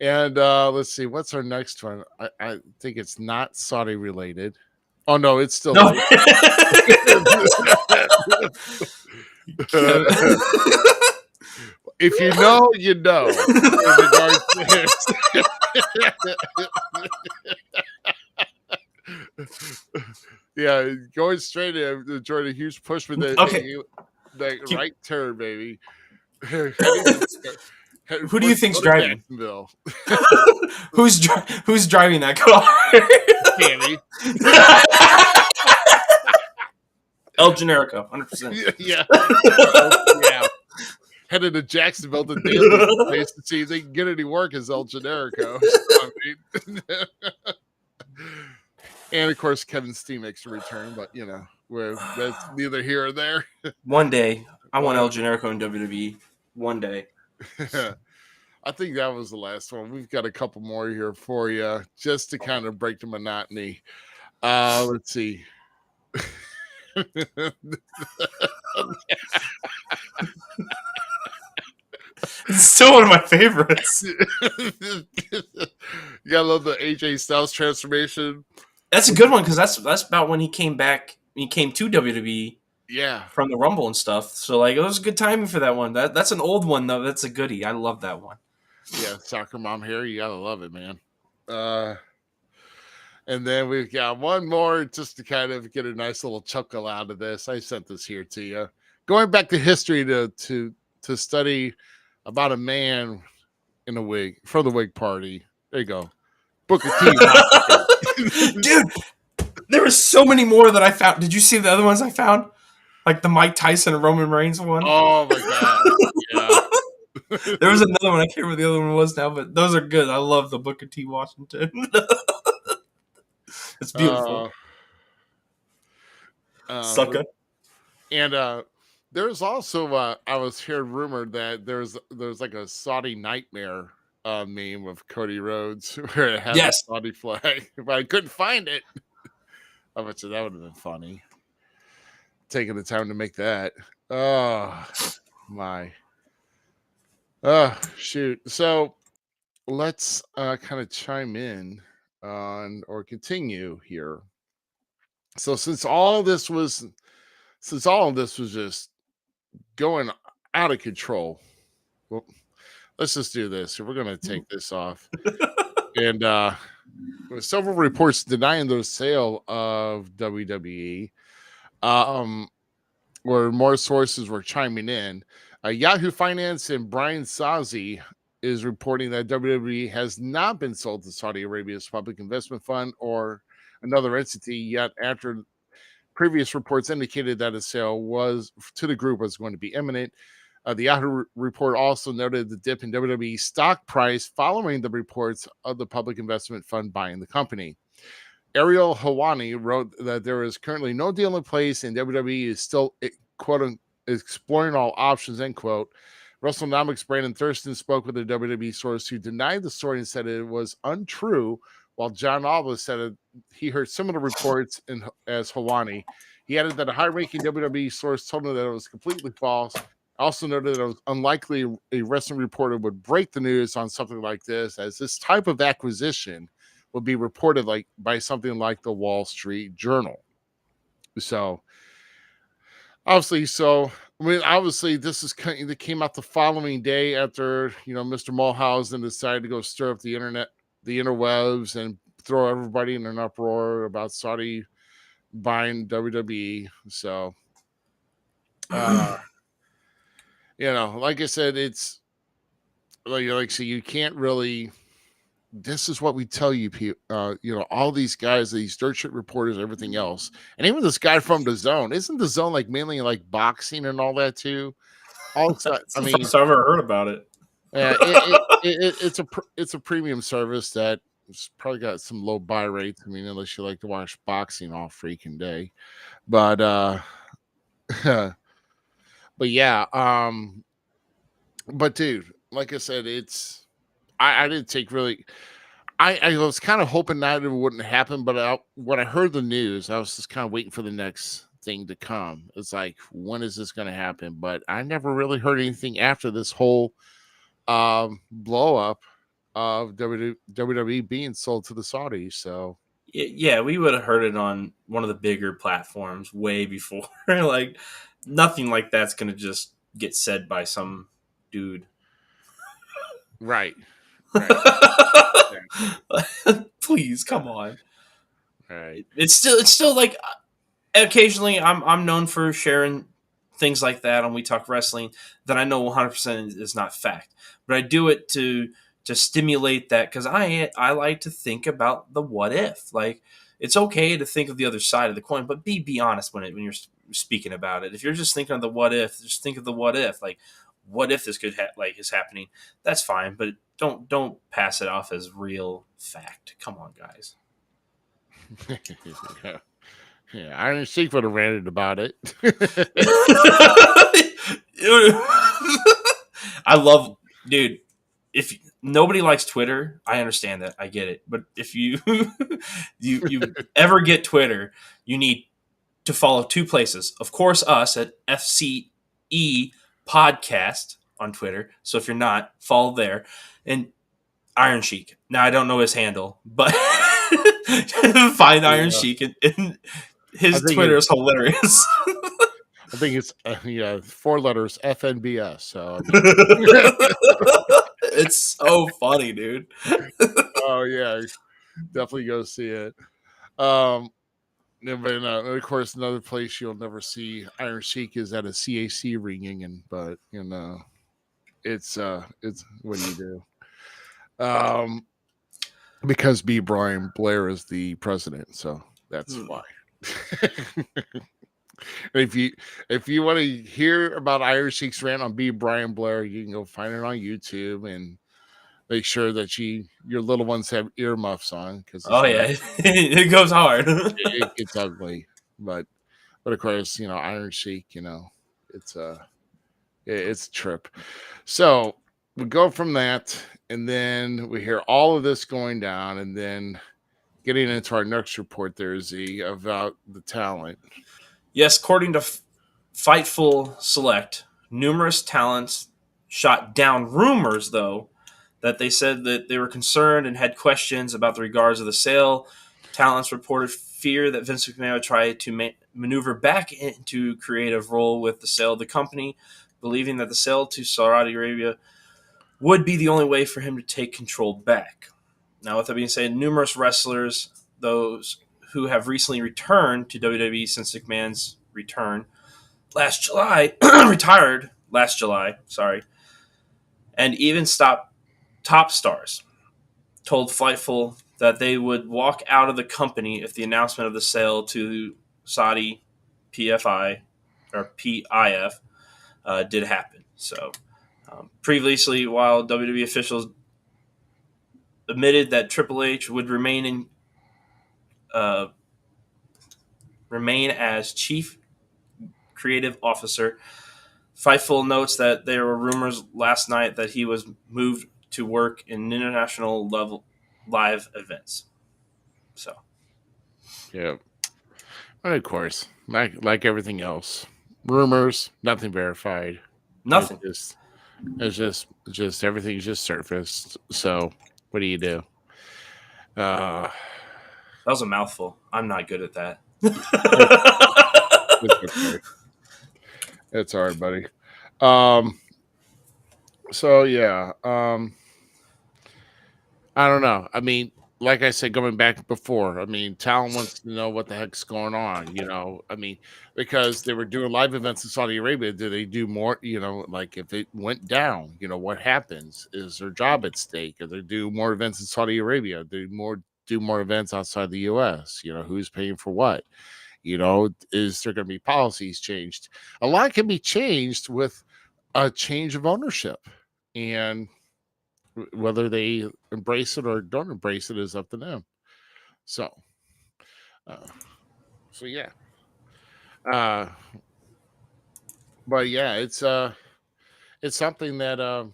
And let's see, what's our next one? I think it's not Saudi related. Oh no, it's still. No. If you know, you know. Yeah, going straight in, Jordan Hughes pushed with that right turn, baby. Who do you think's driving? Who's driving that car? Danny. El Generico, 100%. Yeah. Yeah. Headed to Jacksonville to dance place to see if they can get any work as El Generico. I mean. And of course, Kevin Steen makes a return, but that's neither here or there. One day, I want El Generico in WWE. One day. I think that was the last one. We've got a couple more here for you, just to kind of break the monotony. Let's see. It's still one of my favorites. You gotta love the AJ Styles transformation. That's a good one because that's about when he came back. He came to WWE. Yeah, from the Rumble and stuff. So it was good timing for that one. That's an old one though. That's a goodie. I love that one. Yeah, soccer mom hair. You gotta love it, man. And then we've got one more just to kind of get a nice little chuckle out of this. I sent this here to you. Going back to history to study about a man in a wig from the wig party. There you go. Booker T. Dude, there were so many more that I found. Did you see the other ones I found? Like the Mike Tyson and Roman Reigns one? Oh my god. Yeah. There was another one. I can't remember what the other one was now, but those are good. I love the Booker T. Washington. It's beautiful. Sucker. And there's also I was hearing rumored that there's like a Saudi nightmare meme of Cody Rhodes where it has a Saudi flag, but I couldn't find it. I bet you that would have been funny. Taking the time to make that. Oh my. Shoot. So let's kind of chime in on or continue here. So since all of this was just going out of control, well, let's just do this. We're going to take this off. And with several reports denying the sale of WWE, where more sources were chiming in. Yahoo Finance and Brian Sazi is reporting that WWE has not been sold to Saudi Arabia's public investment fund or another entity yet, after previous reports indicated that a sale to the group was going to be imminent. The Yahoo report also noted the dip in WWE stock price following the reports of the public investment fund buying the company. Ariel Hawani wrote that there is currently no deal in place and WWE is still, quote, exploring all options, end quote. WrestleNomics Brandon Thurston spoke with a WWE source who denied the story and said it was untrue, while John Alba said he heard similar reports as Helwani. He added that a high-ranking WWE source told him that it was completely false. Also noted that it was unlikely a wrestling reporter would break the news on something like this, as this type of acquisition would be reported like by something like the Wall Street Journal. So obviously this is kind of came out the following day after Mr. Mulhausen decided to go stir up the interwebs, and throw everybody in an uproar about Saudi buying WWE. So like I said, it's like so you can't really. This is what we tell you, all these guys, these dirt shit reporters, everything else, and even this guy from the Zone. Isn't the Zone like mainly like boxing and all that too? Also, I mean, first time I've ever heard about it. Yeah, it's a premium service that it's probably got some low buy rates. I mean, unless you like to watch boxing all freaking day, but but yeah, but dude, like I said, I didn't take really. I was kind of hoping that it wouldn't happen, but when I heard the news, I was just kind of waiting for the next thing to come. It's like, when is this going to happen? But I never really heard anything after this whole blow up of WWE being sold to the Saudis. So Yeah, we would have heard it on one of the bigger platforms way before. Like, nothing like that's going to just get said by some dude. right. Please, come on. Right. It's still like, occasionally I'm known for sharing things like that on We Talk Wrestling that I know 100% is not fact, but I do it to stimulate that, because I like to think about the what if. Like, it's okay to think of the other side of the coin, but be honest when you're speaking about it. If you're just thinking of the what if, just think of the what if. Like, what if this could is happening? That's fine, but don't pass it off as real fact. Come on, guys. Yeah, Iron Sheik would have ranted about it. I love, dude. If nobody likes Twitter, I understand that. I get it. But if you you ever get Twitter, you need to follow two places. Of course, us at FCE Podcast on Twitter. So if you're not, follow there. And Iron Sheik. Now, I don't know his handle, but find Iron Sheik, and his Twitter is hilarious. I think it's 4 letters, FNBS. So it's so funny, dude. Oh yeah, definitely go see it. But of course, another place you'll never see Iron Sheik is at a CAC reunion, but it's what do you do? Because B. Brian Blair is the president, so that's why. If you want to hear about Iron Sheik's rant on B. Brian Blair, you can go find it on YouTube, and make sure that your little ones have earmuffs on, because it goes hard. it gets ugly, but of course, Iron Sheik, it's a trip. So we go from that, and then we hear all of this going down, and then getting into our next report there, Z, about the talent. Yes, according to Fightful Select, numerous talents shot down rumors, though, that they said that they were concerned and had questions about the regards of the sale. Talents reported fear that Vince McMahon would try to maneuver back into creative role with the sale of the company, believing that the sale to Saudi Arabia would be the only way for him to take control back. Now, with that being said, numerous wrestlers, those who have recently returned to WWE since McMahon's return last July, retired last July, and even top stars, told Fightful that they would walk out of the company if the announcement of the sale to Saudi PFI or PIF did happen. So, previously, while WWE officials admitted that Triple H would remain as chief creative officer, Fightful notes that there were rumors last night that he was moved to work in international level live events. So Yeah. And of course, like everything else, rumors, nothing verified. It's nothing. just, it's just everything's just surfaced. So, what do you do? Uh, That was a mouthful. I'm not good at that. it's, it's okay. It's all right, buddy. Um, so yeah. I don't know. I mean, like I said, going back before, I mean, Talon wants to know what the heck's going on, I mean, because they were doing live events in Saudi Arabia. Do they do more, like if it went down, what happens? Is their job at stake? Or they do more events in Saudi Arabia? Do more events outside the US? Who's paying for what? Is there going to be policies changed? A lot can be changed with a change of ownership. And whether they embrace it or don't embrace it is up to them. So, uh, so yeah, uh, but yeah, it's something that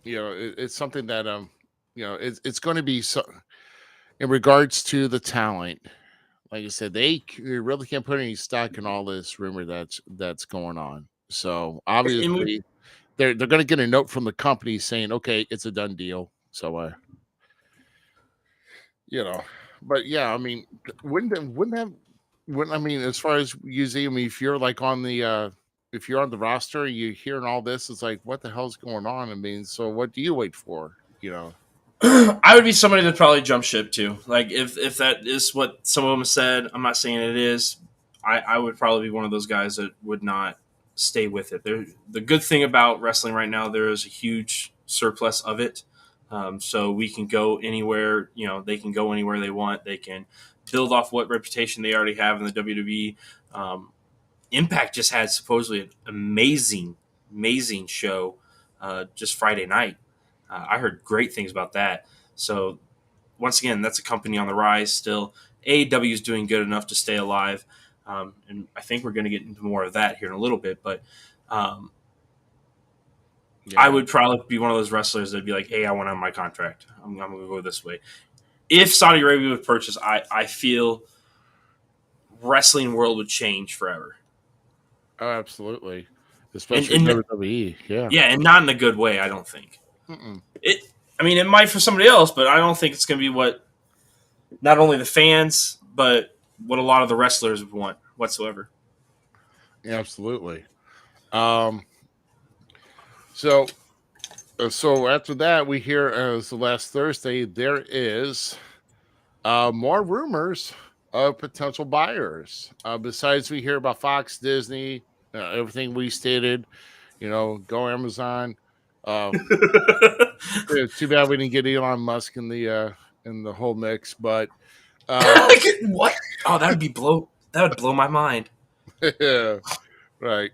it's something that it's going to be so in regards to the talent. Like I said, they really can't put any stock in all this rumor that's going on. So And we, obviously, they're going to get a note from the company saying, "Okay, it's a done deal." So, you know, but yeah, I mean, wouldn't have when I mean, as far as using, I mean, if you're like on the if you're on the roster, you hearing all this, it's like, what the hell's going on? I mean, so what do you wait for? I would be somebody that probably jump ship too. Like if that is what some of them said, I'm not saying it is. I would probably be one of those guys that would not stay with it. The good thing about wrestling right now, there is a huge surplus of it. So we can go anywhere. They can go anywhere they want. They can build off what reputation they already have in the WWE. Impact just had supposedly an amazing show just Friday night. I heard great things about that. So once again, that's a company on the rise still. AEW is doing good enough to stay alive, and I think we're going to get into more of that here in a little bit. But I would probably be one of those wrestlers that'd be like, "Hey, I want on my contract. I'm going to go this way." If Saudi Arabia would purchase, I feel wrestling world would change forever. Oh, absolutely, And, especially and WWE. Yeah. yeah, and not in a good way. I don't think Mm-mm. it. I mean, it might for somebody else, but I don't think it's going to be what not only the fans, but what a lot of the wrestlers would want whatsoever. Yeah, absolutely. Um. So after that, we hear as the last Thursday there is more rumors of potential buyers. Besides, we hear about Fox, Disney, everything we stated. Go Amazon. Uh, too bad we didn't get Elon Musk in the whole mix, but What? Oh, that would be blow. That would blow my mind. yeah, right.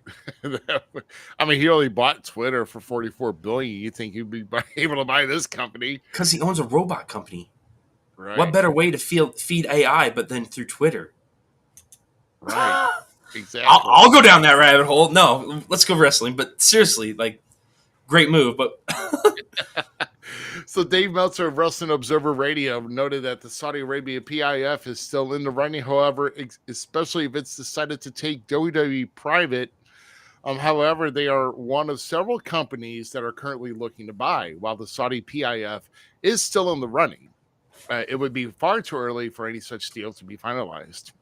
I mean, he only bought Twitter for $44 billion. You think he'd be able to buy this company, Because he owns a robot company. What right? better way to feed AI but then through Twitter? Right. I'll, Exactly. I'll go down that rabbit hole. No, let's go wrestling. But seriously, like, great move. But So Dave Meltzer of Wrestling Observer Radio noted that the Saudi Arabia PIF is still in the running. However, especially if it's decided to take WWE private. However, they are one of several companies that are currently looking to buy, while the Saudi PIF is still in the running. It would be far too early for any such deal to be finalized.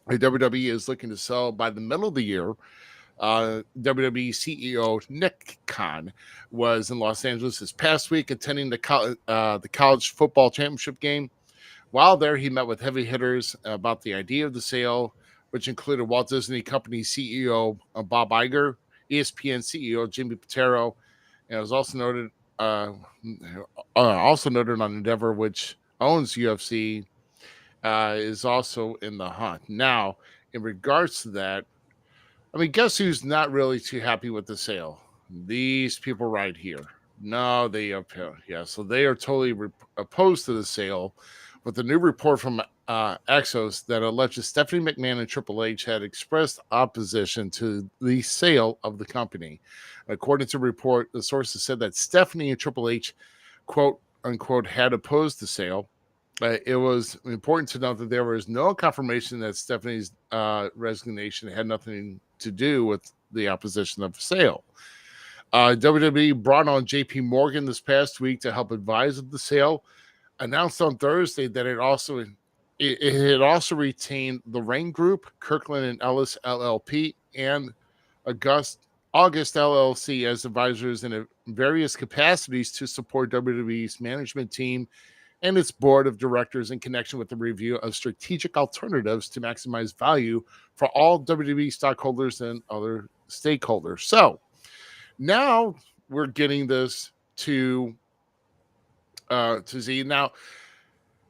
The WWE is looking to sell by the middle of the year. WWE CEO Nick Khan was in Los Angeles this past week attending the college football championship game. While there, he met with heavy hitters about the idea of the sale, which included Walt Disney Company CEO Bob Iger, ESPN CEO Jimmy Pitaro, and it was also noted on Endeavor, which owns UFC, is also in the hunt. Now, in regards to that, I mean, guess who's not really too happy with the sale? These people right here. No, so they are totally opposed to the sale. With the new report from Exos that alleges Stephanie McMahon and Triple H had expressed opposition to the sale of the company. According to the report, the sources said that Stephanie and Triple H, quote unquote, had opposed the sale. It was important to note that there was no confirmation that Stephanie's resignation had nothing to do with the opposition of the sale. WWE brought on J.P. Morgan this past week to help advise of the sale. Announced on Thursday that it had also retained the Rain Group, Kirkland and Ellis LLP, and August LLC as advisors in various capacities to support WWE's management team and its board of directors in connection with the review of strategic alternatives to maximize value for all WWE stockholders and other stakeholders. So now we're getting this to Z. Now,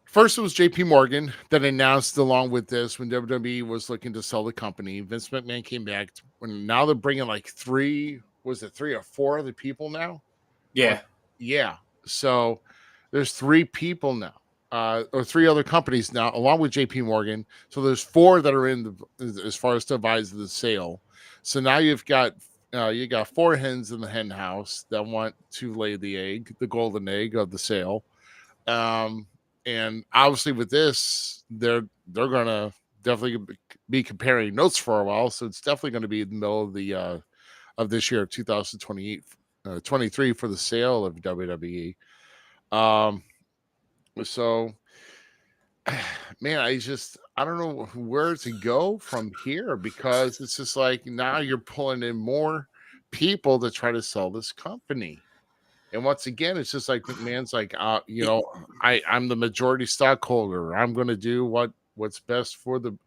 first it was J.P. Morgan that announced along with this when WWE was looking to sell the company. Vince McMahon came back. Now they're bringing like three or four other people now? Yeah. Yeah. So there's three people now, or three other companies now, along with J.P. Morgan. So there's four that are in as far as to advise the sale. So now you got four hens in the hen house that want to lay the golden egg of the sale. And obviously with this, they're gonna definitely be comparing notes for a while. So it's definitely going to be in the middle of the of this year of 2028, 23 for the sale of WWE. So man, I don't know where to go from here, because it's just like now you're pulling in more people to try to sell this company. And once again, it's just like McMahon's like, I'm the majority stockholder. I'm going to do what's best for the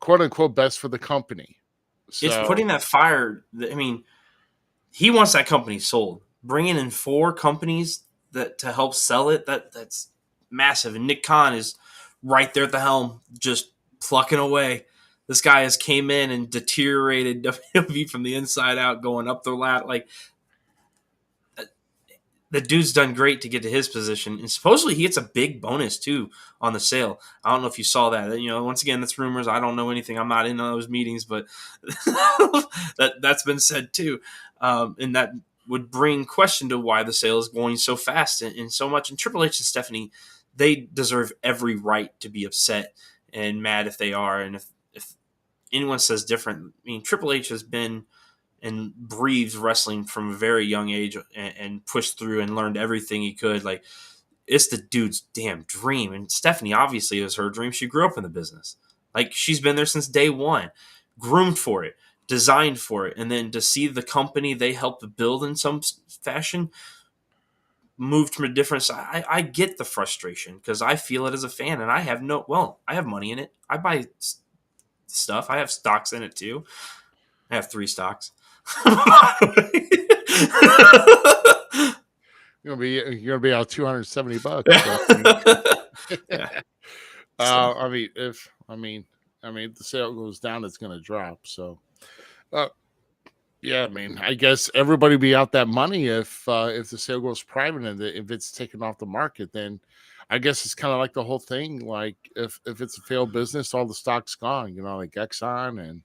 quote unquote best for the company. So It's putting that fire. I mean, he wants that company sold. Bringing in four companies to help sell it, that's massive. And Nick Khan is right there at the helm, just plucking away. This guy has came in and deteriorated WWE from the inside out, going up the ladder. Like, the dude's done great to get to his position, and supposedly he gets a big bonus too on the sale. I don't know if you saw that. You know, once again, that's rumors. I don't know anything. I'm not in those meetings, but that's been said too, and that would bring question to why the sale is going so fast and so much. And Triple H and Stephanie, they deserve every right to be upset and mad if they are, and if anyone says different. I mean, Triple H has been and breathed wrestling from a very young age and pushed through and learned everything he could. Like, it's the dude's damn dream. And Stephanie, obviously, is her dream. She grew up in the business. Like, she's been there since day one, groomed for it, designed for it. And then to see the company they helped build in some fashion moved from a different side. I get the frustration because I feel it as a fan, and I have I have money in it. I buy stuff. I have stocks in it too. I have 3 stocks. you're gonna be out $270. Yeah. I mean, if the sale goes down, it's gonna drop. So, yeah, I mean, I guess everybody be out that money if the sale goes private and if it's taken off the market, then I guess it's kind of like the whole thing. Like if it's a failed business, all the stock's gone. You know, like Exxon and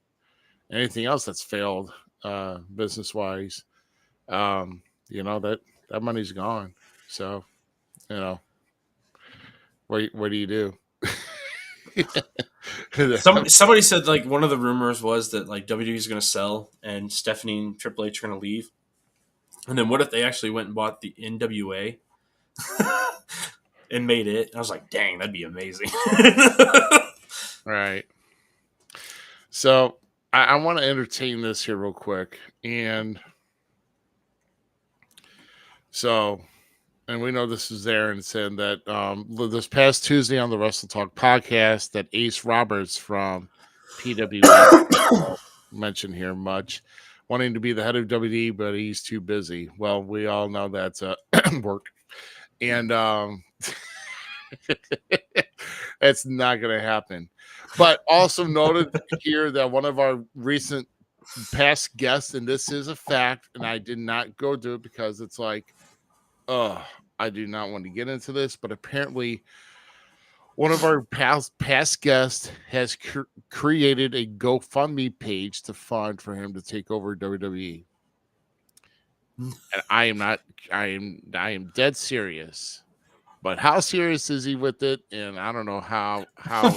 anything else that's failed business wise. That money's gone. So, what do you do? Somebody said like one of the rumors was that like WWE is going to sell and Stephanie and Triple H are going to leave. And then what if they actually went and bought the NWA and made it? And I was like, dang, that'd be amazing. Right. So I want to entertain this here real quick. And so, and we know this is there and said that this past Tuesday on the Wrestle Talk podcast that Ace Roberts from PWE mentioned here much, wanting to be the head of WWE, but he's too busy. Well, we all know that's work. And it's not going to happen. But also noted here that one of our recent past guests, and this is a fact, and I did not go to it because it's like, I do not want to get into this, but apparently one of our past guests has created a GoFundMe page to fund for him to take over WWE. And I am dead serious. But how serious is he with it? And I don't know how. How?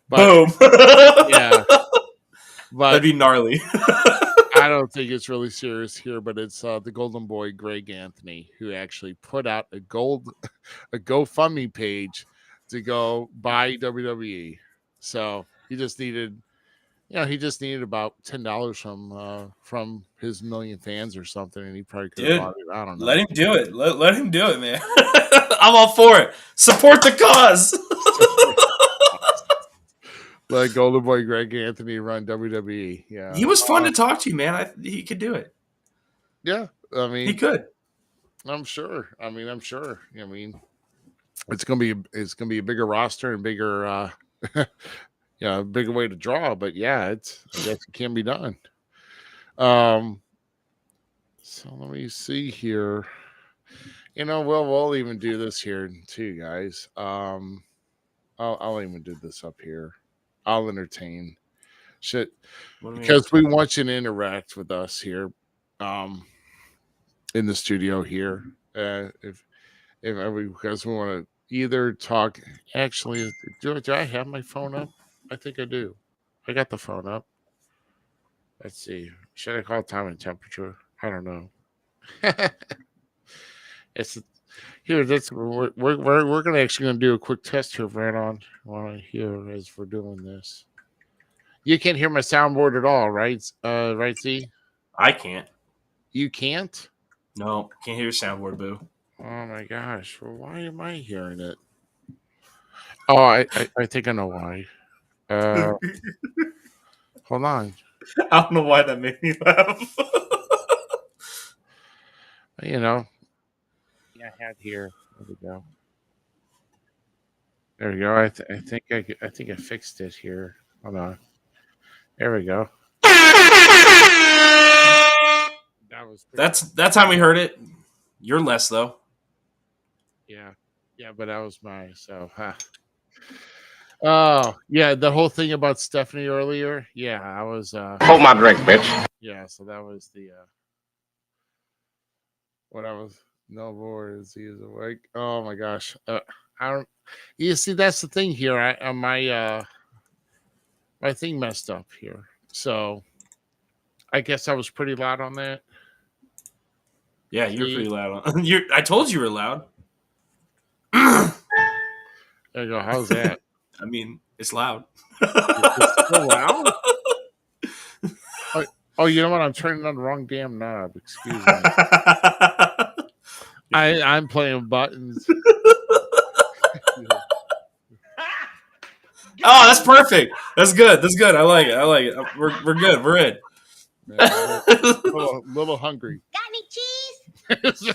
But Boom. yeah, but That'd be gnarly. I don't think it's really serious here. But it's the Golden Boy Greg Anthony who actually put out a GoFundMe page to go buy WWE. So he just needed. He just needed about $10 from his million fans or something, and he probably could have Dude, bought it. I don't let know. him do it. Let him do it, man. I'm all for it. Support the cause. Let Golden Boy Greg Anthony run WWE. Yeah, He was fun to talk to, man. He could do it. yeah. I He mean, could. I'm sure. I'm sure. I mean, it's gonna be a bigger roster and bigger, bigger way to draw. But yeah, I guess it can be done. Um, so let me see here. We'll even do this here too, guys. I'll even do this up here. I'll entertain shit because we want you to interact with us here, in the studio here. If because we want to either talk. Actually, do I have my phone up? I think I do. I got the phone up. Let's see. Should I call time and temperature? I don't know. It's here. That's we're gonna actually gonna do a quick test here right on here as we're doing this. You can't hear my soundboard at all, right? Right, Z? I can't. You can't? No, can't hear your soundboard, boo. Oh my gosh! Well, why am I hearing it? Oh, I think I know why. Hold on. I don't know why that made me laugh. Yeah, I had here. There we go. There we go. I think I fixed it here. Hold on. There we go. That was That's how we heard it. You're less though. yeah, but that was Oh yeah, the whole thing about Stephanie earlier. Yeah, I was. Hold my drink, bitch. Yeah, so that was the what I was. No more is he is awake. Oh my gosh, I don't. You see, that's the thing here. My thing messed up here, so I guess I was pretty loud on that. Yeah, you're pretty loud. I told you were loud. There you go. How's that? I mean, it's loud. It's still loud? Oh, you know what? I'm turning on the wrong damn knob. Excuse me. I'm playing buttons. Oh, that's perfect. That's good. That's good. I like it. We're good. We're in. Yeah, little hungry. Got any cheese?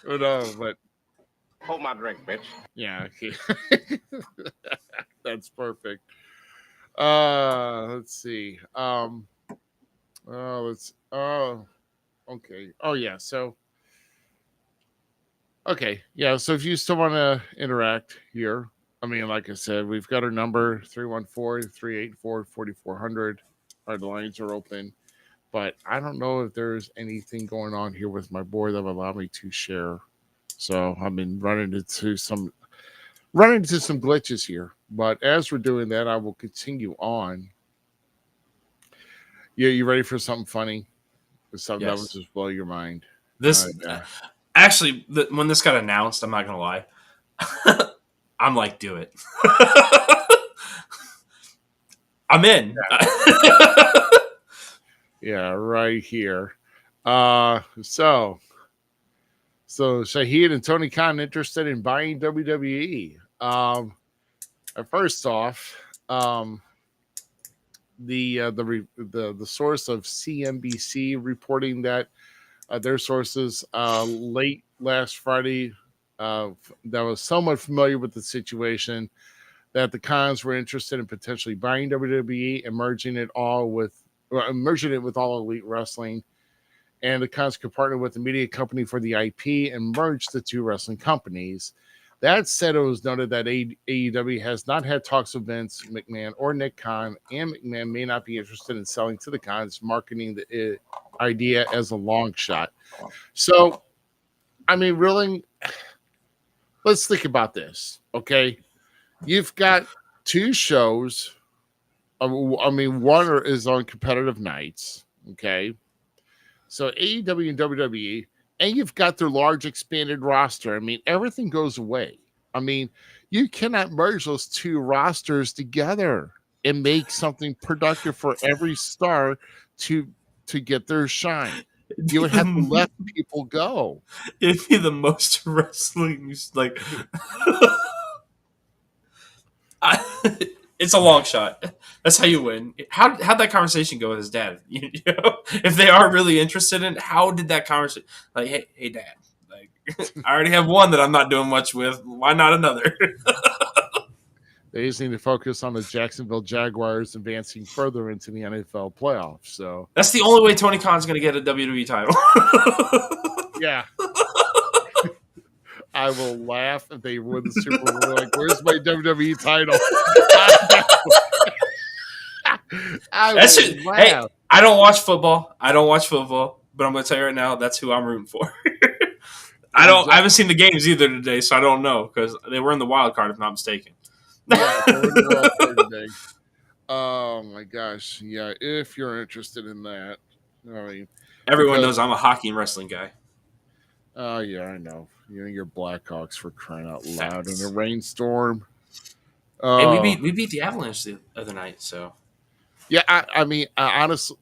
No, but Hold my drink, bitch. yeah, okay. That's perfect. Let's see. Okay. Oh yeah, so okay. Yeah, so if you still want to interact here, I mean, like I said, we've got our number 314-384-4400. Our lines are open. But I don't know if there's anything going on here with my board that will allow me to share. So I've been running into some glitches here. But as we're doing that, I will continue on. Yeah, you ready for something funny? Something that will just blow your mind. This actually, when this got announced, I'm not gonna lie. I'm like, do it. I'm in. Yeah, right here. So Shahid and Tony Khan interested in buying WWE. First off, the source of CNBC reporting that their sources late last Friday that was somewhat familiar with the situation that the Khans were interested in potentially buying WWE and merging it with All Elite Wrestling. And the Khans could partner with the media company for the IP and merge the two wrestling companies. That said, it was noted that AEW has not had talks with Vince McMahon or Nick Khan, and McMahon may not be interested in selling to the Khans, marketing idea as a long shot. So, I mean, really, let's think about this, okay? You've got two shows. I mean, one is on competitive nights, okay? So AEW and WWE, and you've got their large expanded roster. I mean, everything goes away. I mean, you cannot merge those two rosters together and make something productive for every star to get their shine. You would have to let people go. It'd be the most wrestling, like. It's a long shot. That's how you win. How'd that conversation go with his dad? You know, if they are really interested in, how did that conversation? Like, hey, dad. Like, I already have one that I'm not doing much with. Why not another? They just need to focus on the Jacksonville Jaguars advancing further into the NFL playoffs. So that's the only way Tony Khan's going to get a WWE title. Yeah. I will laugh if they win the Super Bowl. Like, where's my WWE title? Hey, I don't watch football. But I'm going to tell you right now, that's who I'm rooting for. I haven't seen the games either today, so I don't know because they were in the wild card, if not mistaken. Yeah, they were in the wild card today. Oh my gosh! Yeah, if you're interested in that, I mean, everyone knows I'm a hockey and wrestling guy. Oh yeah, I know. You're Blackhawks for crying out loud in a rainstorm. Hey, we beat the Avalanche the other night, so yeah. I mean, honestly,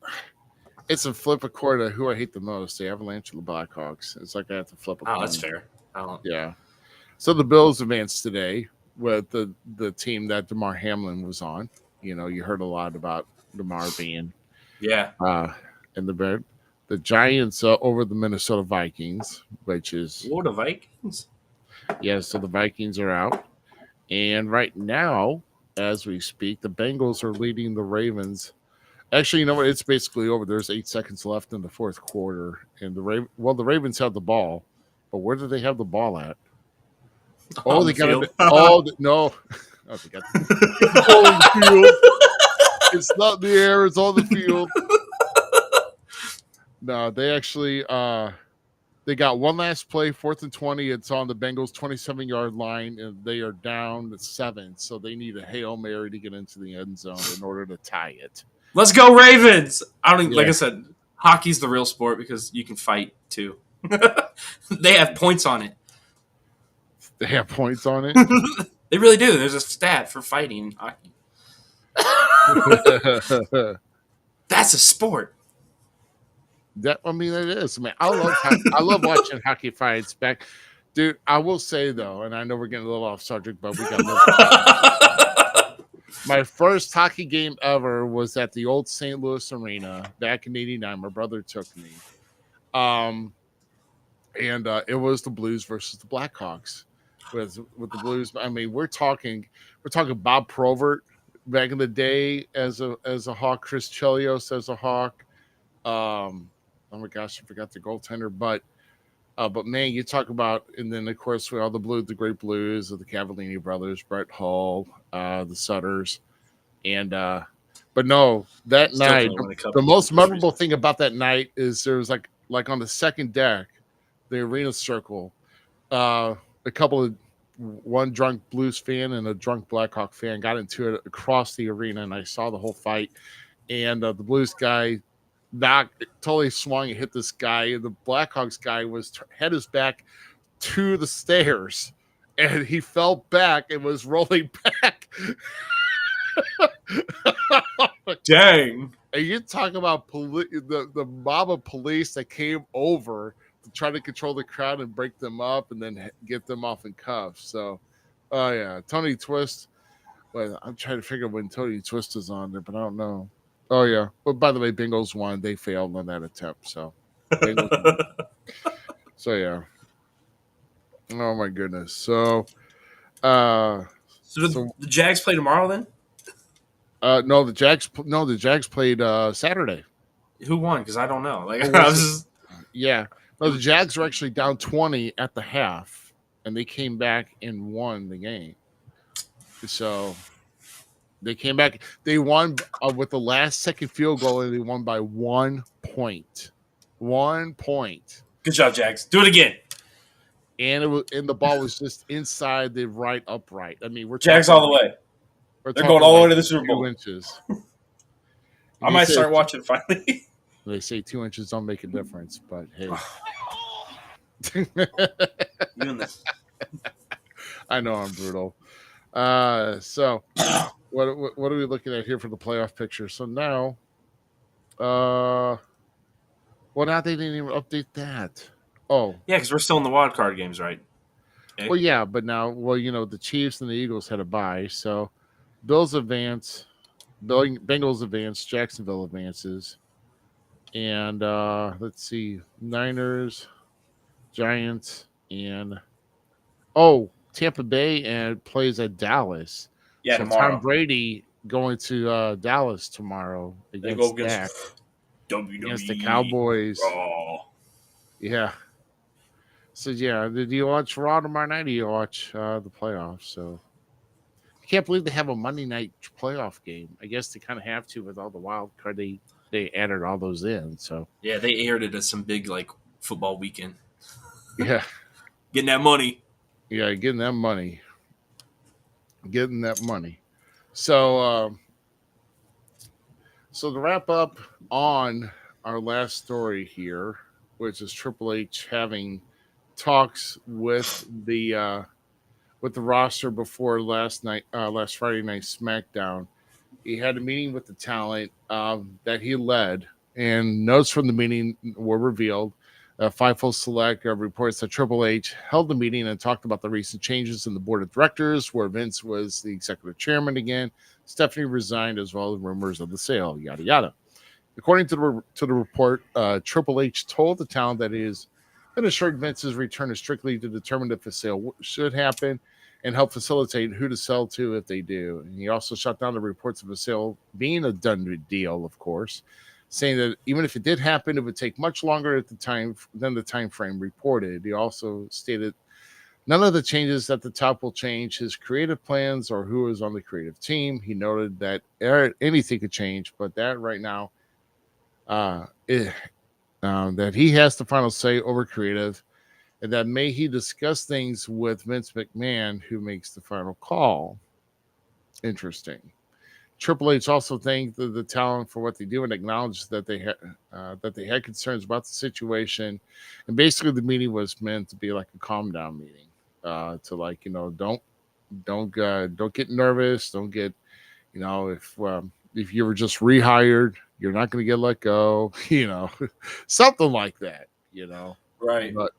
it's a flip a coin of who I hate the most: the Avalanche or the Blackhawks. It's like I have to flip a coin. Oh, that's fair. Yeah. So the Bills advanced today with the team that DeMar Hamlin was on. You know, you heard a lot about DeMar being in the Giants over the Minnesota Vikings, which is the Vikings. Yeah, so the Vikings are out, and right now, as we speak, the Bengals are leading the Ravens. Actually, you know what? It's basically over. There's 8 seconds left in the fourth quarter, and the Ravens have the ball, but where do they have the ball at? Oh, they got it. Oh no! Oh, they got the field. It's not in the air; it's on the field. No, they actually they got one last play, 4th and 20. It's on the Bengals 27-yard line, and they are down to 7. So they need a Hail Mary to get into the end zone in order to tie it. Let's go, Ravens! Like I said, hockey's the real sport because you can fight too. They have points on it. They have points on it? They really do. There's a stat for fighting in hockey. That's a sport. It is. Man, I love watching hockey fights back. Dude, I will say though, and I know we're getting a little off subject, but we got my first hockey game ever was at the old St. Louis Arena back in '89. My brother took me. And it was the Blues versus the Blackhawks. With the Blues, I mean, we're talking Bob Provert back in the day as a Hawk, Chris Chelios as a Hawk. Oh my gosh, I forgot the goaltender, but man, you talk about, and then of course we all the Great Blues of the Cavallini brothers, Brett Hull, the Sutters, and but no, that night the most memorable thing about that night is there was like on the second deck, the arena circle, one drunk Blues fan and a drunk Blackhawk fan got into it across the arena, and I saw the whole fight, and the Blues guy totally swung and hit this guy, and the Blackhawks guy was head is back to the stairs, and he fell back and was rolling back. Dang! And you talk about the mob of police that came over to try to control the crowd and break them up, and then get them off in cuffs. So, oh yeah, Tony Twist. Well, I'm trying to figure out when Tony Twist is on there, but I don't know. Oh yeah. But by the way, Bengals won. They failed on that attempt. So, so yeah. Oh my goodness. So, the Jags play tomorrow then? No, the Jags played Saturday. Who won? Because I don't know. Yeah. No, the Jags were actually down 20 at the half, and they came back and won the game. So. They won with the last second field goal, and they won by 1 point. 1 point. Good job, Jags. Do it again. And the ball was just inside the right upright. I mean, we're Jags talking all the way. We're They're talking going all the way like to the Super Bowl. 2 inches. I might start watching finally. They say 2 inches don't make a difference, but hey. Doing this. I know I'm brutal. So what are we looking at here for the playoff picture? So now, now they didn't even update that. Oh, Yeah, because we're still in the wild card games, right? Okay. well, yeah, but now, the Chiefs and the Eagles had a bye, so Bills advance, Bengals advance, Jacksonville advances, and let's see, Niners, Giants, and Tampa Bay and plays at Dallas. Yeah, So tomorrow. Tom Brady going to Dallas tomorrow They go against WWE. against the Cowboys. Oh. Yeah. So yeah, did you watch Raw tomorrow night? Or you watch the playoffs? So I can't believe they have a Monday night playoff game. I guess they kind of have to with all the wild card. They added all those in. So Yeah, they aired it at some big football weekend. yeah, Getting that money. yeah, getting that money. So so to wrap up on our last story here, which is Triple H having talks with the roster before last Friday night SmackDown. He had a meeting with the talent that he led, and notes from the meeting were revealed. Fightful Select reports that Triple H held the meeting and talked about the recent changes in the board of directors, where Vince was the executive chairman again. Stephanie resigned, as well as rumors of the sale, yada yada. According to the report, Triple H told the talent that he has been assured Vince's return is strictly to determine if a sale should happen and help facilitate who to sell to if they do. And he also shut down the reports of a sale being a done deal, of course, saying that even if it did happen, it would take much longer at the time than the time frame reported. He also stated none of the changes at the top will change his creative plans or who is on the creative team. He noted that anything could change, but that right now, that he has the final say over creative, and that may he discuss things with Vince McMahon, who makes the final call. Interesting. Triple H also thanked the talent for what they do and acknowledged that they had concerns about the situation, and basically the meeting was meant to be like a calm down meeting, to don't get nervous, don't get if you were just rehired, you're not going to get let go, something like that, Right. But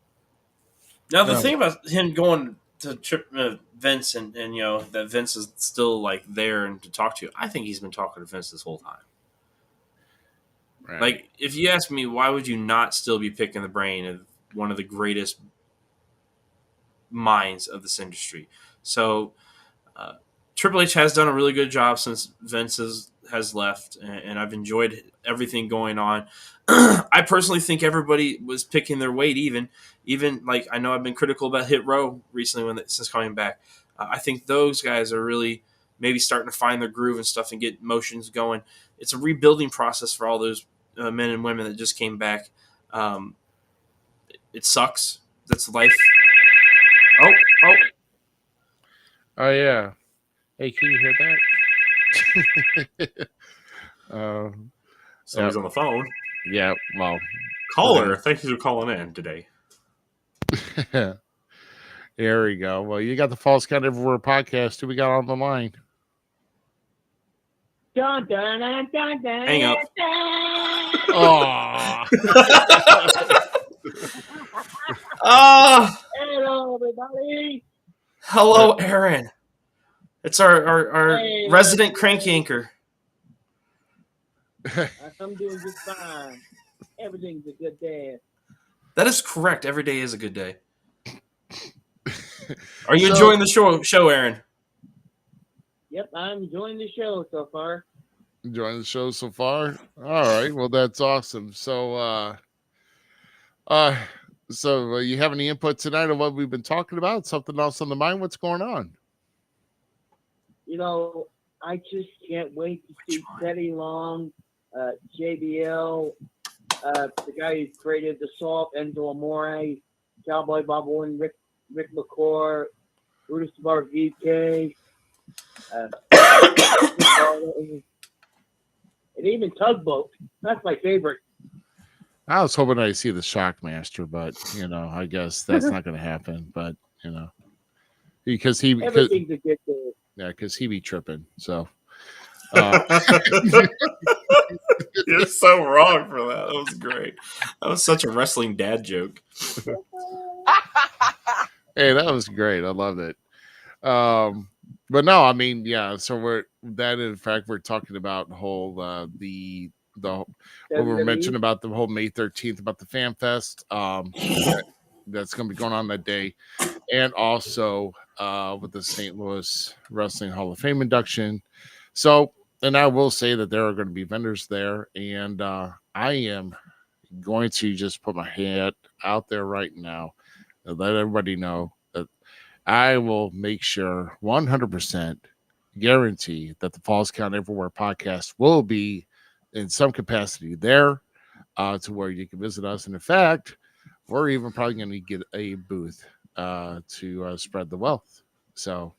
now the thing about him going to Vince and that Vince is still there and to talk to, I think he's been talking to Vince this whole time. right. If you ask me, why would you not still be picking the brain of one of the greatest minds of this industry? So Triple H has done a really good job since Vince has left, and I've enjoyed everything going on. I personally think everybody was picking their weight. Even I know I've been critical about Hit Row recently since coming back. I think those guys are really maybe starting to find their groove and stuff and get motions going. It's a rebuilding process for all those men and women that just came back. It sucks. That's life. Oh yeah. Hey, can you hear that? Somebody's on the phone. Yeah. Well, Caller, thank you for calling in today. there we go. Well, you got the False Count Everywhere podcast. Who we got on the line? Dun, dun, dun, dun, dun, Hang up. Oh. Hello, everybody. Hello, Aaron. It's our Hey, resident crank anchor. I'm doing just fine. Everything's a good day. That is correct. Every day is a good day. Are you enjoying the show, Aaron? Yep, I'm enjoying the show so far. Enjoying the show so far? All right. Well, that's awesome. So, you have any input tonight on what we've been talking about? Something else on the mind? What's going on? I just can't wait to see Teddy Long, JBL, the guy who created the Salt, Enzo Amore, Cowboy Bob Orton, Rick McCord, Brutus Bar VK, and even Tugboat. That's my favorite. I was hoping I'd see the Shockmaster, but I guess that's not going to happen. But because Everything's a good thing. yeah, because he be tripping. So You're so wrong for that. That was great. That was such a wrestling dad joke. hey, that was great. I loved it. But no, I mean, yeah. So in fact we're talking about the whole the what we mentioned about the whole May 13th about the Fan Fest. That's going to be going on that day, and also with the St. Louis Wrestling Hall of Fame induction. So, and I will say that there are going to be vendors there, and I am going to just put my hand out there right now and let everybody know that I will make sure 100% guarantee that the Falls Count Everywhere podcast will be in some capacity there to where you can visit us. And in fact, we're even probably going to get a booth to spread the wealth. So,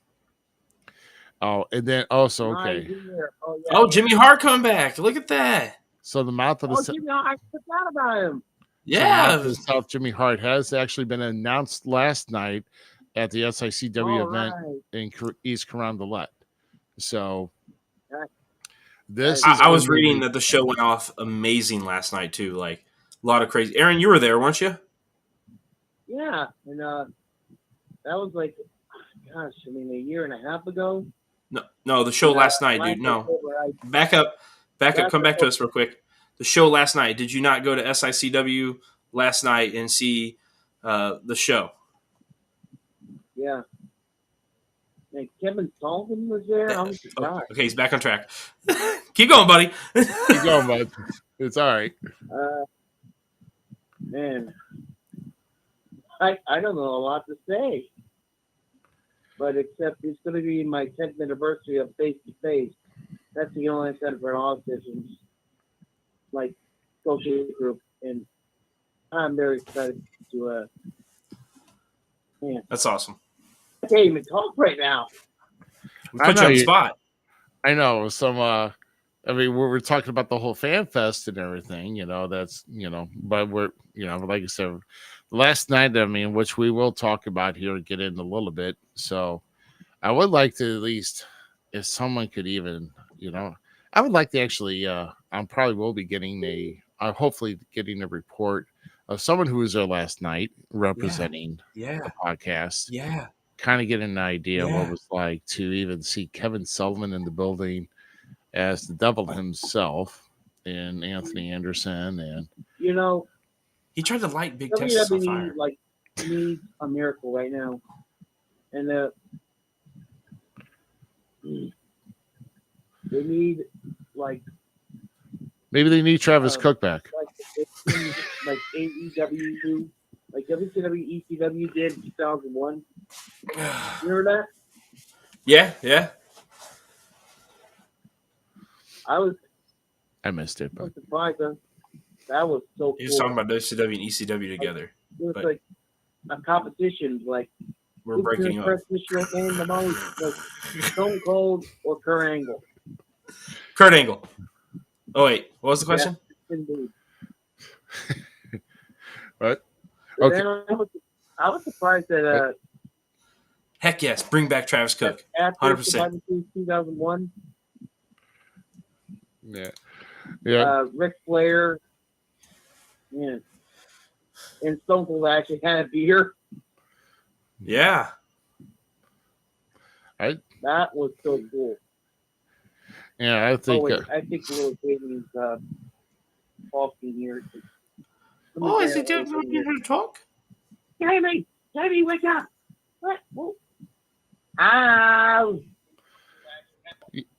and then also, okay. Oh, Jimmy Hart coming back. Look at that. So the mouth of the Jimmy Hart, I forgot about him. Yeah. So South Jimmy Hart has actually been announced last night at the SICW event in East Carondelet. So this I was reading that the show went off amazing last night too. Like a lot of crazy. Aaron, you were there, weren't you? Yeah, and that was like, gosh, I mean, a year and a half ago. No, the show last night, dude. No, back up. Come back to us real quick. The show last night. Did you not go to SICW last night and see the show? Yeah. And Kevin Sullivan was there. I was surprised. Okay, he's back on track. Keep going, buddy. Keep going, bud. It's all right. Man, I don't know a lot to say. But except it's going to be my 10th anniversary of Face to Face. That's the only Center for Autism, like, social group. And I'm very excited to, man. That's awesome. I can't even talk right now. We put you on the spot. I know. I mean, we're talking about the whole Fan Fest and everything, that's, but we're, like I said, last night, I mean, which we will talk about here and get in a little bit. So I would like to at least, if someone could even, I would like to actually, I probably will be getting hopefully getting a report of someone who was there last night representing the podcast. Yeah. Kind of get an idea what it was like to even see Kevin Sullivan in the building as the devil himself and Anthony Anderson. And, he tried to light Big Texas on fire. Like, needs a miracle right now. And they need, like... Maybe they need Travis Cook back. Like AEW, like WCW, ECW did in 2001. You remember that? Yeah. I missed it. I was surprised. That was so cool. He was talking about WCW and ECW together. It was like a competition. Like, we're breaking up. The most, like, Stone Cold or Kurt Angle. Kurt Angle. Oh, wait. What was the question? Indeed. What? Okay. I was surprised that. Heck yes. Bring back Travis Cook. 100%. 2001. Yeah. Ric Flair. Yeah. And Stone Cold actually had a beer. Yeah. That was so cool. Yeah, I think. I think little Jamie's talking here. Is he doing here to talk? Jamie, wake up! What? Ow!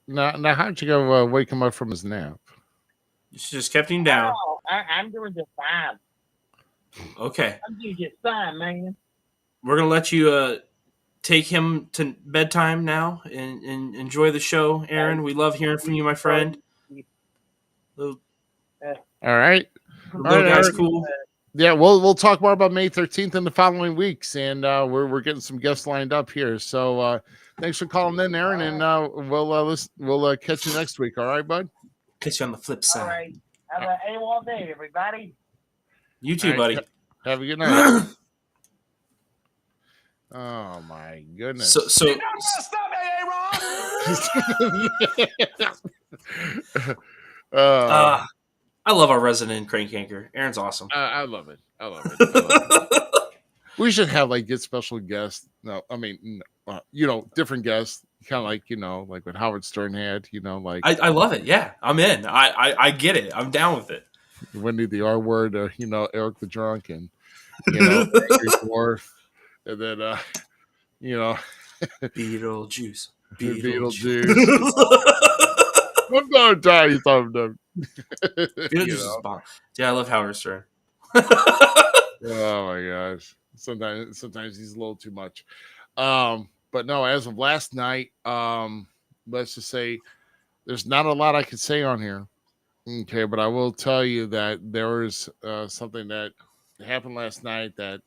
Now, how'd you go wake him up from his nap? You just kept him down. Oh, I'm doing just fine. Okay. I'm doing just fine, man. We're gonna let you take him to bedtime now and enjoy the show, Aaron. We love hearing from you, my friend. All right. The little guy's Aaron. cool. Yeah, we'll talk more about May 13th in the following weeks, and we're getting some guests lined up here. So thanks for calling in, Aaron, and we'll catch you next week. All right, bud. Catch you on the flip All side. right. Have a AWOL day, everybody. You too, All right, buddy. Have a good night. Oh my goodness. So You're not gonna stop me, A-Ron! I love our resident crank anchor. Aaron's awesome. I love it. I love it. We should have like get special guests. No, I mean, different guests, kind of like like what Howard Stern had. Like I love it. Yeah, I'm in. I get it. I'm down with it. Wendy the R word, Eric the drunk, and Angry Dwarf, and then Beetlejuice. Beetlejuice. I'm not dying. You thought I'm Beetlejuice is bomb. Yeah, I love Howard Stern. Oh my gosh. Sometimes he's a little too much. But no, as of last night, let's just say there's not a lot I could say on here. Okay, but I will tell you that there was something that happened last night that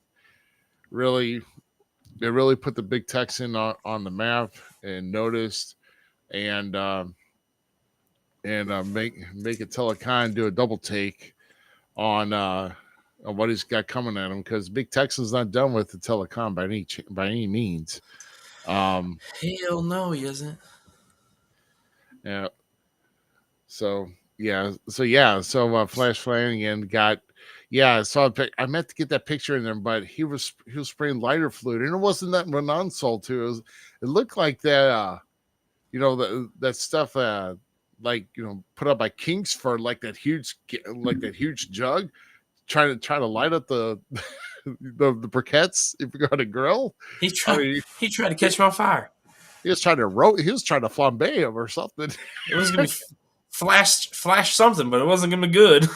really put the Big Texan on the map and noticed and make it Telecon do a double take on what he's got coming at him, because Big Texan's not done with the Telecon by any means. Hell no, he isn't. Yeah. So Flash Flanagan got. Yeah, I meant to get that picture in there, but he was spraying lighter fluid, and it wasn't that Renonsol too. It looked like that, that stuff, put up by Kingsford, like that huge jug, trying to light up the briquettes if you're going to grill. He tried to catch him on fire. He was trying to flambe him or something. It was gonna be flash something, but it wasn't gonna be good.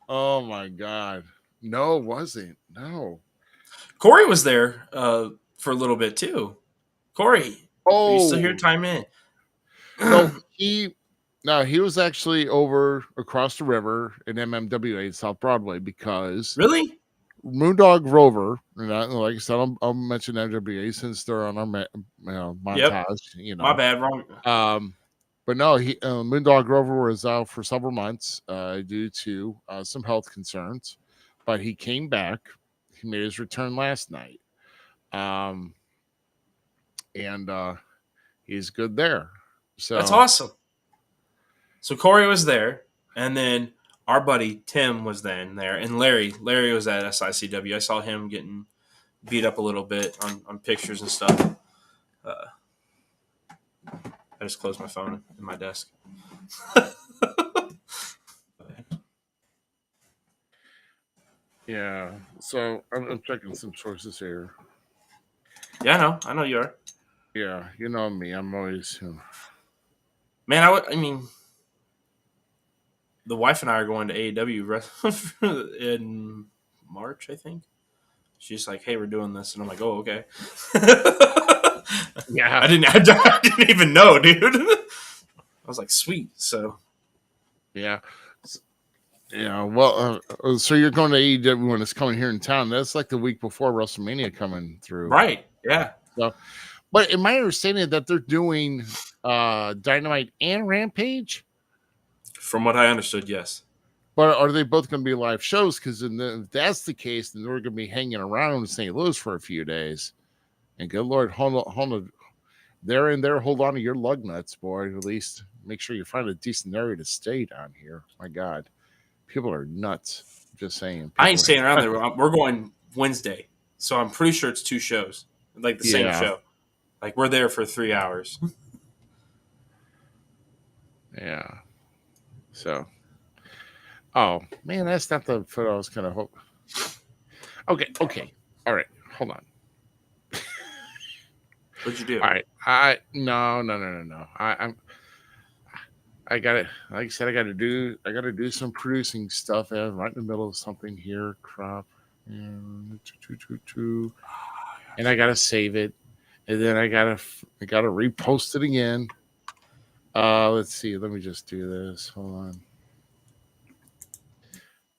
Oh my God. No, it wasn't. No. Corey was there for a little bit too. Corey. Are you still here? Time in. He was actually over across the river in MMWA South Broadway, because Really? Moondog Rover, like I said, I'll mention MWA since they're on our montage. Yep. My bad, wrong. But no, Moondog Rover was out for several months due to some health concerns, but he came back. He made his return last night, and he's good there. So that's awesome. So Corey was there, and then our buddy Tim was then there, and Larry was at SICW. I saw him getting beat up a little bit on pictures and stuff. I just closed my phone in my desk. Yeah, so I'm checking some sources here. Yeah, I know you are. Yeah, you know me. I'm always. Man, I mean, the wife and I are going to AEW in March, I think. She's like, "Hey, we're doing this," and I'm like, "Oh, okay." Yeah, I didn't even know, dude. I was like, "Sweet." So, yeah. Well, so you're going to AEW when it's coming here in town. That's like the week before WrestleMania coming through, right? Yeah. So, but in my understanding that they're doing Dynamite and Rampage. From what I understood, yes. But are they both going to be live shows? Because if that's the case, then we're going to be hanging around in St. Louis for a few days. And good Lord, hold on. There and there, hold on to your lug nuts, boy. At least make sure you find a decent area to stay down here. My God, people are nuts. Just saying. I ain't staying around there. We're going Wednesday, so I'm pretty sure it's 2 shows, like the same show. Like we're there for 3 hours. Yeah. So. Oh man, that's not the photo I was kind of hoping. Okay. All right, hold on. What'd you do? All right. No. I got it. Like I said, I got to do some producing stuff. I'm right in the middle of something here. Crop. And I got to save it. And then I got to repost it again. Let's see. Let me just do this. Hold on.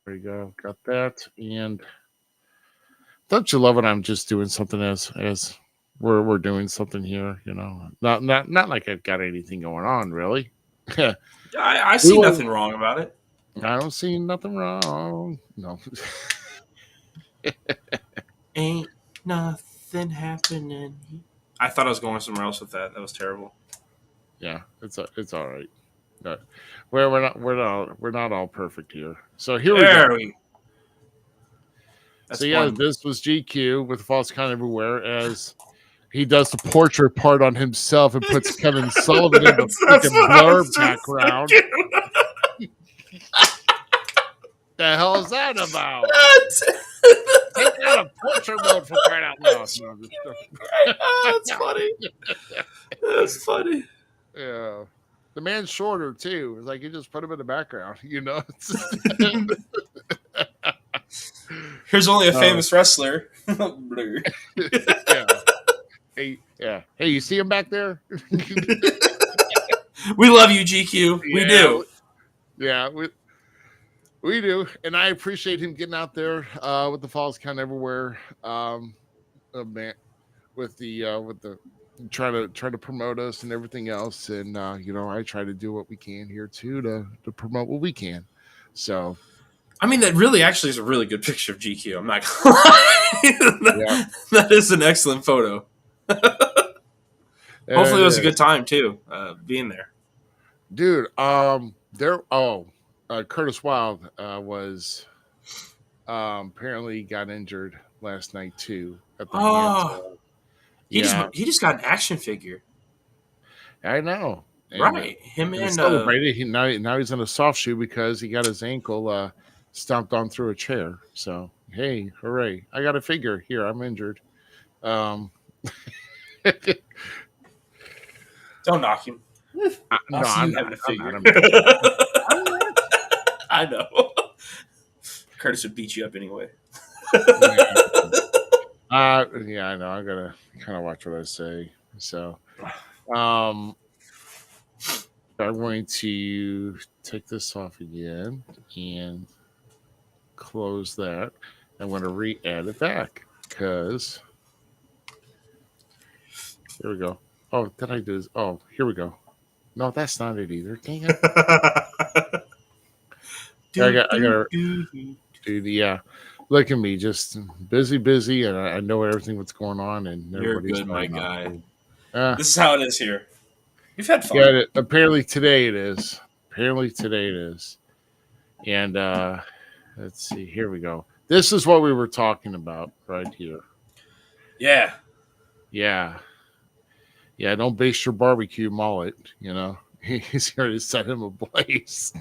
There you go. Got that. And don't you love it? I'm just doing something as we're doing something here, Not like I've got anything going on, really. I see nothing wrong about it. I don't see nothing wrong. No. Ain't nothing happening. I thought I was going somewhere else with that. That was terrible. Yeah, it's all right. But we're not all perfect here. So here we go. That's So yeah, this was GQ with false count everywhere as he does the portrait part on himself and puts Kevin Sullivan in the freaking blur background. The hell is that about? Take out a portrait mode for crying out loud. That's funny. That's funny. Yeah. The man's shorter too. It's like you just put him in the background, Here's only a famous wrestler. Yeah. Hey, yeah. Hey, you see him back there? We love you, GQ. We do. Yeah, we do, and I appreciate him getting out there with the falls count everywhere. Man, with the trying to promote us and everything else, and I try to do what we can here too to promote what we can. So, I mean, that really actually is a really good picture of GQ. I'm not gonna lie. That is an excellent photo. Hopefully, it was a good time too, being there. Dude, Curtis Wilde was apparently got injured last night too. At the hands. He just got an action figure. I know, and, right? Him and celebrated. Now he's in a soft shoe because he got his ankle stomped on through a chair. So hey, hooray! I got a figure here. I'm injured. Don't knock him. I'm not. I know. Curtis would beat you up anyway. Yeah, I know. I gotta kind of watch what I say. So, I'm going to take this off again and close that. I'm going to re-add it back because here we go. Oh, did I do this? Oh, here we go. No, that's not it either. Dang it. I got dude, yeah. Look at me, just busy, and I know everything what's going on, and everybody's good, my guy. This is how it is here. You've had fun. Yeah, apparently today it is. And let's see. Here we go. This is what we were talking about right here. Yeah. Don't base your barbecue mullet. He's here to set him ablaze.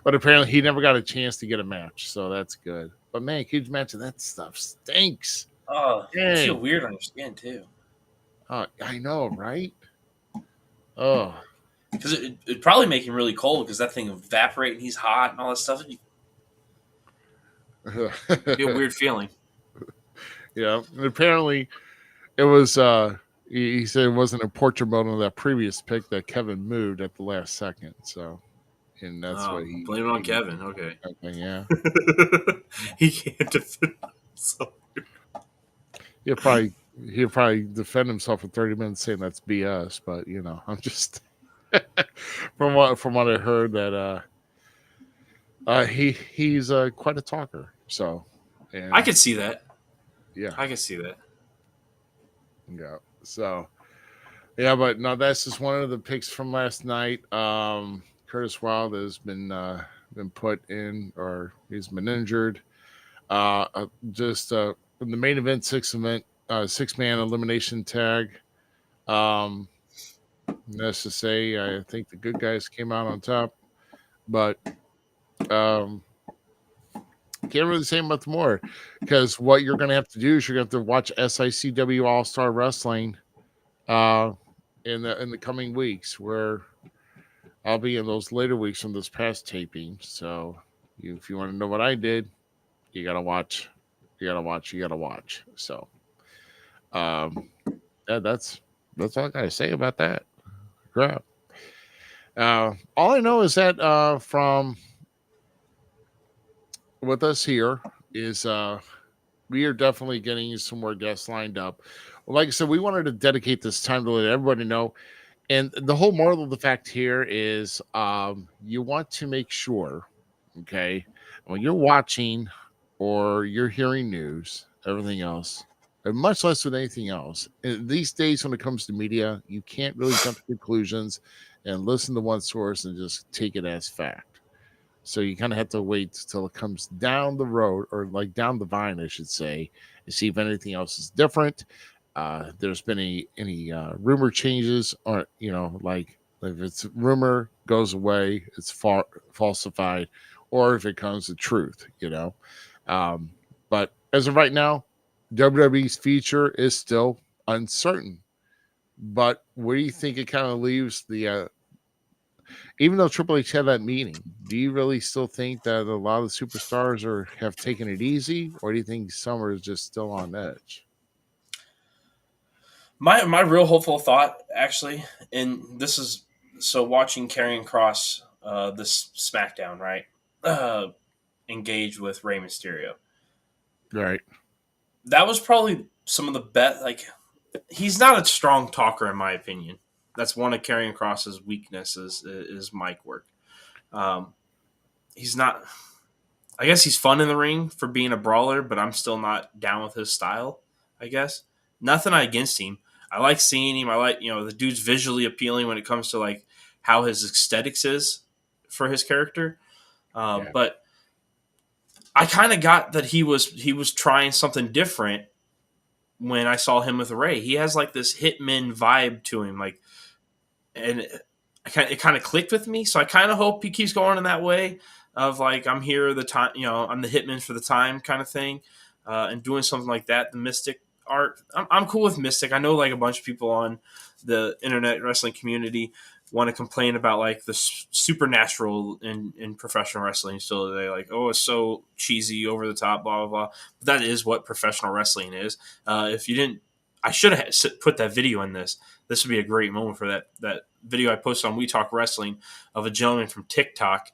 But apparently he never got a chance to get a match, so that's good. But man, can you imagine that stuff stinks? Oh, you feel weird on your skin too. Oh, I know, right? Oh, because it'd probably make him really cold because that thing evaporate and he's hot and all that stuff. It'd be a weird feeling. Yeah, and apparently it was. He said it wasn't a portrait mode on that previous pick that Kevin moved at the last second. So, and that's what he blame it on Kevin. Okay, yeah. He can't defend himself. He'll probably defend himself for 30 minutes saying that's BS. But I'm just from what I heard that he's quite a talker. So, and, I could see that. Yeah, I could see that. Yeah. So, yeah, but no, that's just one of the picks from last night. Curtis Wilde has been put in, or he's been injured. Just in the main event, 6-man elimination tag. That's to say, I think the good guys came out on top, but can't really say much more because what you're going to have to do is you're going to have to watch SICW All-Star Wrestling in the coming weeks, where I'll be in those later weeks from this past taping. So if you want to know what I did, you got to watch. So that's all I got to say about that. Crap. All I know is that from with us here is we are definitely getting some more guests lined up. Well, like I said, we wanted to dedicate this time to let everybody know. And the whole moral of the fact here is you want to make sure, okay, when you're watching or you're hearing news, everything else, and much less with anything else, these days when it comes to media, you can't really jump to conclusions and listen to one source and just take it as fact. So you kind of have to wait till it comes down the road, or like down the vine, I should say, and see if anything else is different. There's been any rumor changes, or like if it's rumor goes away, it's falsified, or if it comes to truth. Um, but as of right now, WWE's future is still uncertain. But where do you think it kind of leaves the even though Triple H had that meeting, do you really still think that a lot of the superstars have taken it easy, or do you think some are just still on edge? My real hopeful thought, actually, and this is so watching Karrion Kross this SmackDown, right? Engage with Rey Mysterio. Right. That was probably some of the best. Like, he's not a strong talker, in my opinion. That's one of Karrion Kross's weaknesses is mic work. He's not. I guess he's fun in the ring for being a brawler, but I'm still not down with his style. I guess nothing against him. I like seeing him. I like the dude's visually appealing when it comes to like how his aesthetics is for his character. Yeah. But I kind of got that he was trying something different when I saw him with Ray. He has like this hitman vibe to him, like, and it kind of clicked with me. So I kind of hope he keeps going in that way of like, I'm here the time, I'm the hitman for the time kind of thing, and doing something like that. The Mystic art, I'm cool with Mystic. I know like a bunch of people on the internet wrestling community want to complain about like the supernatural in professional wrestling. So they like, oh, it's so cheesy, over the top, blah blah blah. But that is what professional wrestling is. If you didn't, I should have put that video in this. This would be a great moment for that video I posted on We Talk Wrestling of a gentleman from TikTok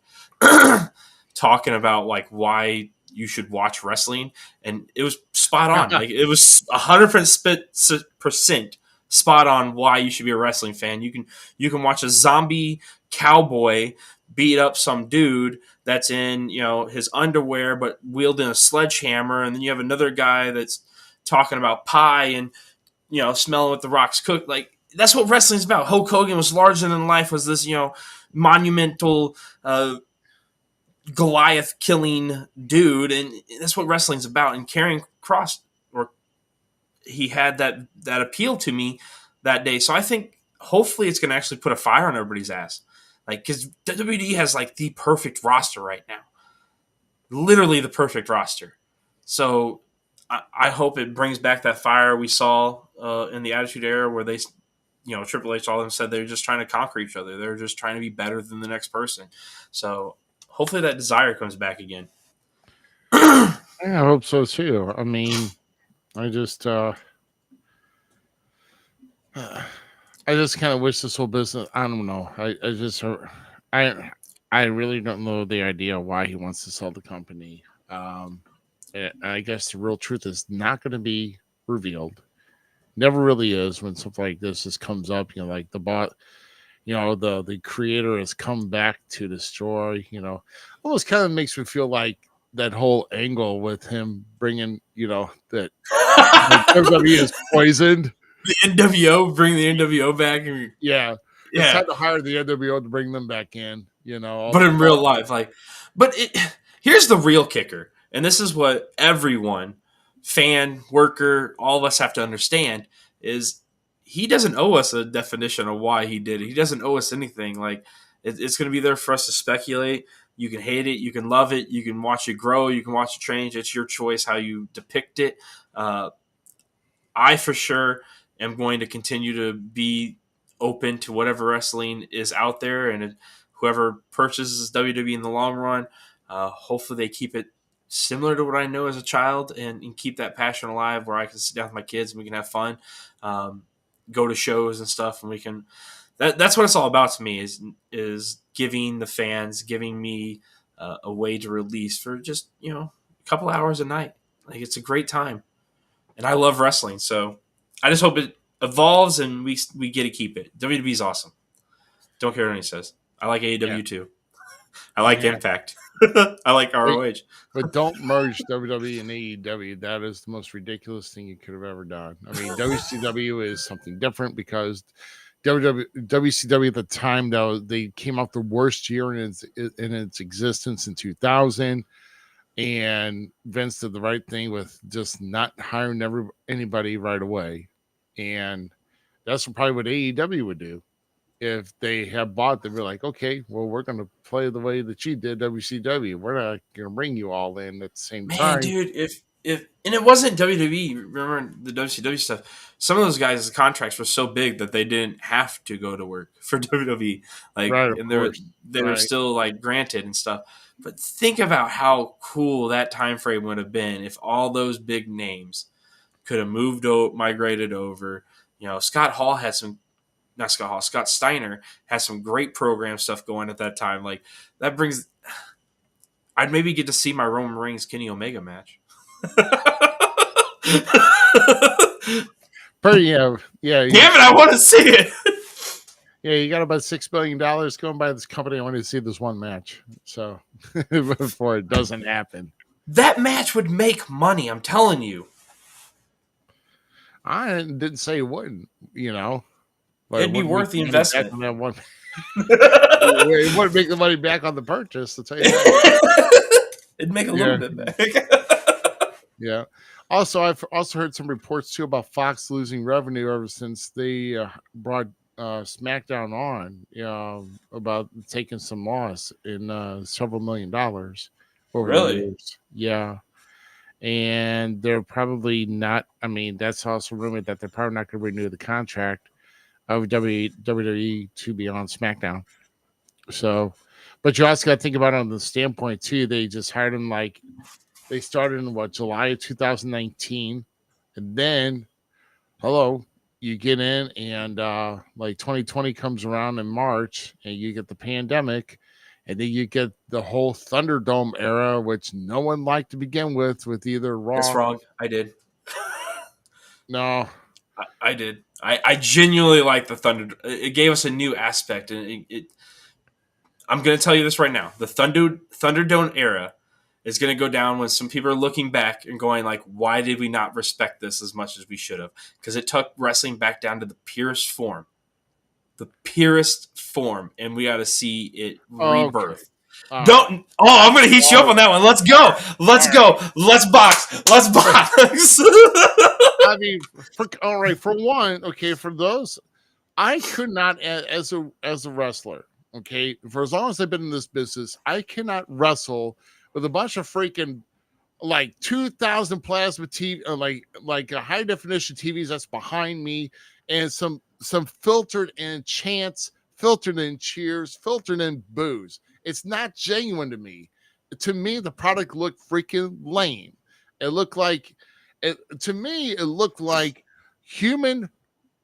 talking about like why you should watch wrestling, and it was spot on. Like it was 100% spot on why you should be a wrestling fan. You can watch a zombie cowboy beat up some dude that's in his underwear but wielding a sledgehammer, and then you have another guy that's talking about pie and smelling what the Rock's cooked. Like that's what wrestling's about. Hulk Hogan was larger than life. Was this monumental Goliath killing dude, and that's what wrestling's about. And Karrion Kross, he had that appeal to me that day. So I think hopefully it's going to actually put a fire on everybody's ass. Like, because WWE has like the perfect roster right now, literally the perfect roster. So I hope it brings back that fire we saw in the Attitude Era, where they, Triple H, all of them said they're just trying to conquer each other. They're just trying to be better than the next person. So hopefully that desire comes back again. I hope so too. I mean, I just kind of wish this whole business. I don't know. I really don't know the idea why he wants to sell the company. I guess the real truth is not going to be revealed. Never really is when something like this just comes up. Like the bot. The creator has come back to destroy. Almost kind of makes me feel like that whole angle with him bringing, that WWE is poisoned. The NWO, bring the NWO back. Yeah. It's had to hire the NWO to bring them back in, But in real life, here's the real kicker. And this is what everyone, fan, worker, all of us have to understand is he doesn't owe us a definition of why he did it. He doesn't owe us anything. Like it's going to be there for us to speculate. You can hate it. You can love it. You can watch it grow. You can watch it change. It's your choice how you depict it. I for sure am going to continue to be open to whatever wrestling is out there, and whoever purchases WWE in the long run, hopefully they keep it similar to what I know as a child and keep that passion alive where I can sit down with my kids and we can have fun, go to shows and stuff, and we can. That's what it's all about to me is giving the fans, giving me a way to release for just a couple hours a night. Like, it's a great time, and I love wrestling. So I just hope it evolves and we get to keep it. WWE's awesome. Don't care what anyone says. I like AEW too. I like Impact. I like ROH. But don't merge WWE and AEW. That is the most ridiculous thing you could have ever done. I mean, WCW is something different because WCW at the time, though, they came out the worst year in its existence in 2000. And Vince did the right thing with just not hiring anybody right away. And that's probably what AEW would do. If they have bought, they'd be like, okay, well, we're going to play the way that you did WCW. We're not going to bring you all in at the same time. Dude, if and it wasn't WWE. Remember the WCW stuff? Some of those guys' contracts were so big that they didn't have to go to work for WWE. Like, right, and they were still like granted and stuff. But think about how cool that time frame would have been if all those big names could have migrated over. Scott Steiner has some great program stuff going at that time. Like, that brings. I'd maybe get to see my Roman Reigns Kenny Omega match. Yeah. Damn it! I want to see it. Yeah, you got about $6 billion going by this company. I want to see this one match. So before it doesn't happen, that match would make money. I'm telling you. I didn't say it wouldn't. It'd be worth the investment. That one. It wouldn't make the money back on the purchase. To tell you that. It'd make a little bit back. Yeah. Also, I've also heard some reports too about Fox losing revenue ever since they brought SmackDown on. About taking some loss in several $1 million over really? the years. Yeah. And they're probably not. I mean, that's also rumored that they're probably not going to renew the contract of WWE to be on SmackDown. So, but you also got to think about it on the standpoint too. They just hired him they started in July of 2019, and then you get in and 2020 comes around in March, and you get the pandemic, and then you get the whole Thunderdome era, which no one liked to begin with either Raw. That's wrong. I did. No, I did. I genuinely like the Thunder. It gave us a new aspect, and I'm going to tell you this right now: the Thunderdome era is going to go down when some people are looking back and going like, "Why did we not respect this as much as we should have?" Because it took wrestling back down to the purest form, and we got to see it rebirth. Okay. I'm going to heat you up on that one. Let's go. Let's box. I mean, for one, okay, for those, I could not, as a wrestler, okay, for as long as I've been in this business, I cannot wrestle with a bunch of freaking 2,000 plasma TV, like a high definition TVs that's behind me, and some filtered in chants, filtered in cheers, filtered in boos. It's not genuine to me. To me, the product looked freaking lame. It looked like human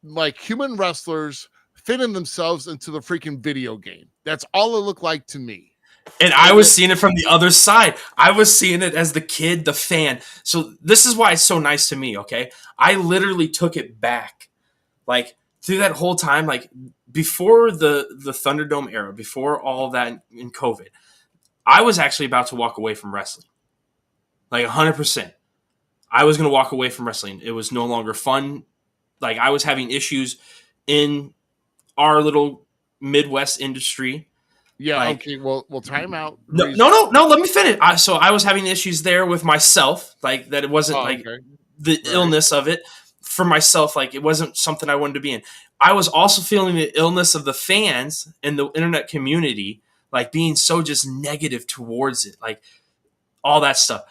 wrestlers fitting themselves into the freaking video game. That's all it looked like to me. And I was seeing it from the other side. I was seeing it as the kid, the fan. So this is why it's so nice to me, okay? I literally took it back. Like, through that whole time, like, before the Thunderdome era, before all of that in COVID, I was actually about to walk away from wrestling. Like, 100%. I was going to walk away from wrestling. It was no longer fun. Like, I was having issues in our little Midwest industry. Yeah, okay. Well, time out. No. Let me finish. So I was having issues there with myself, like that. It wasn't the illness of it for myself. Like, it wasn't something I wanted to be in. I was also feeling the illness of the fans and the internet community, like being so just negative towards it, like all that stuff.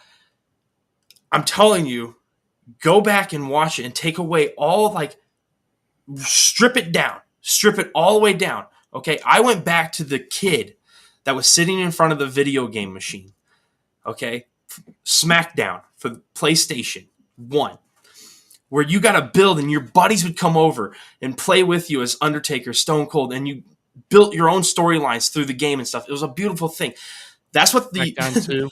I'm telling you, go back and watch it and take away strip it all the way down. Okay, I went back to the kid that was sitting in front of the video game machine. Okay, SmackDown for the PlayStation 1, where you got to build and your buddies would come over and play with you as Undertaker, Stone Cold, and you built your own storylines through the game and stuff. It was a beautiful thing. That's what the SmackDown 2.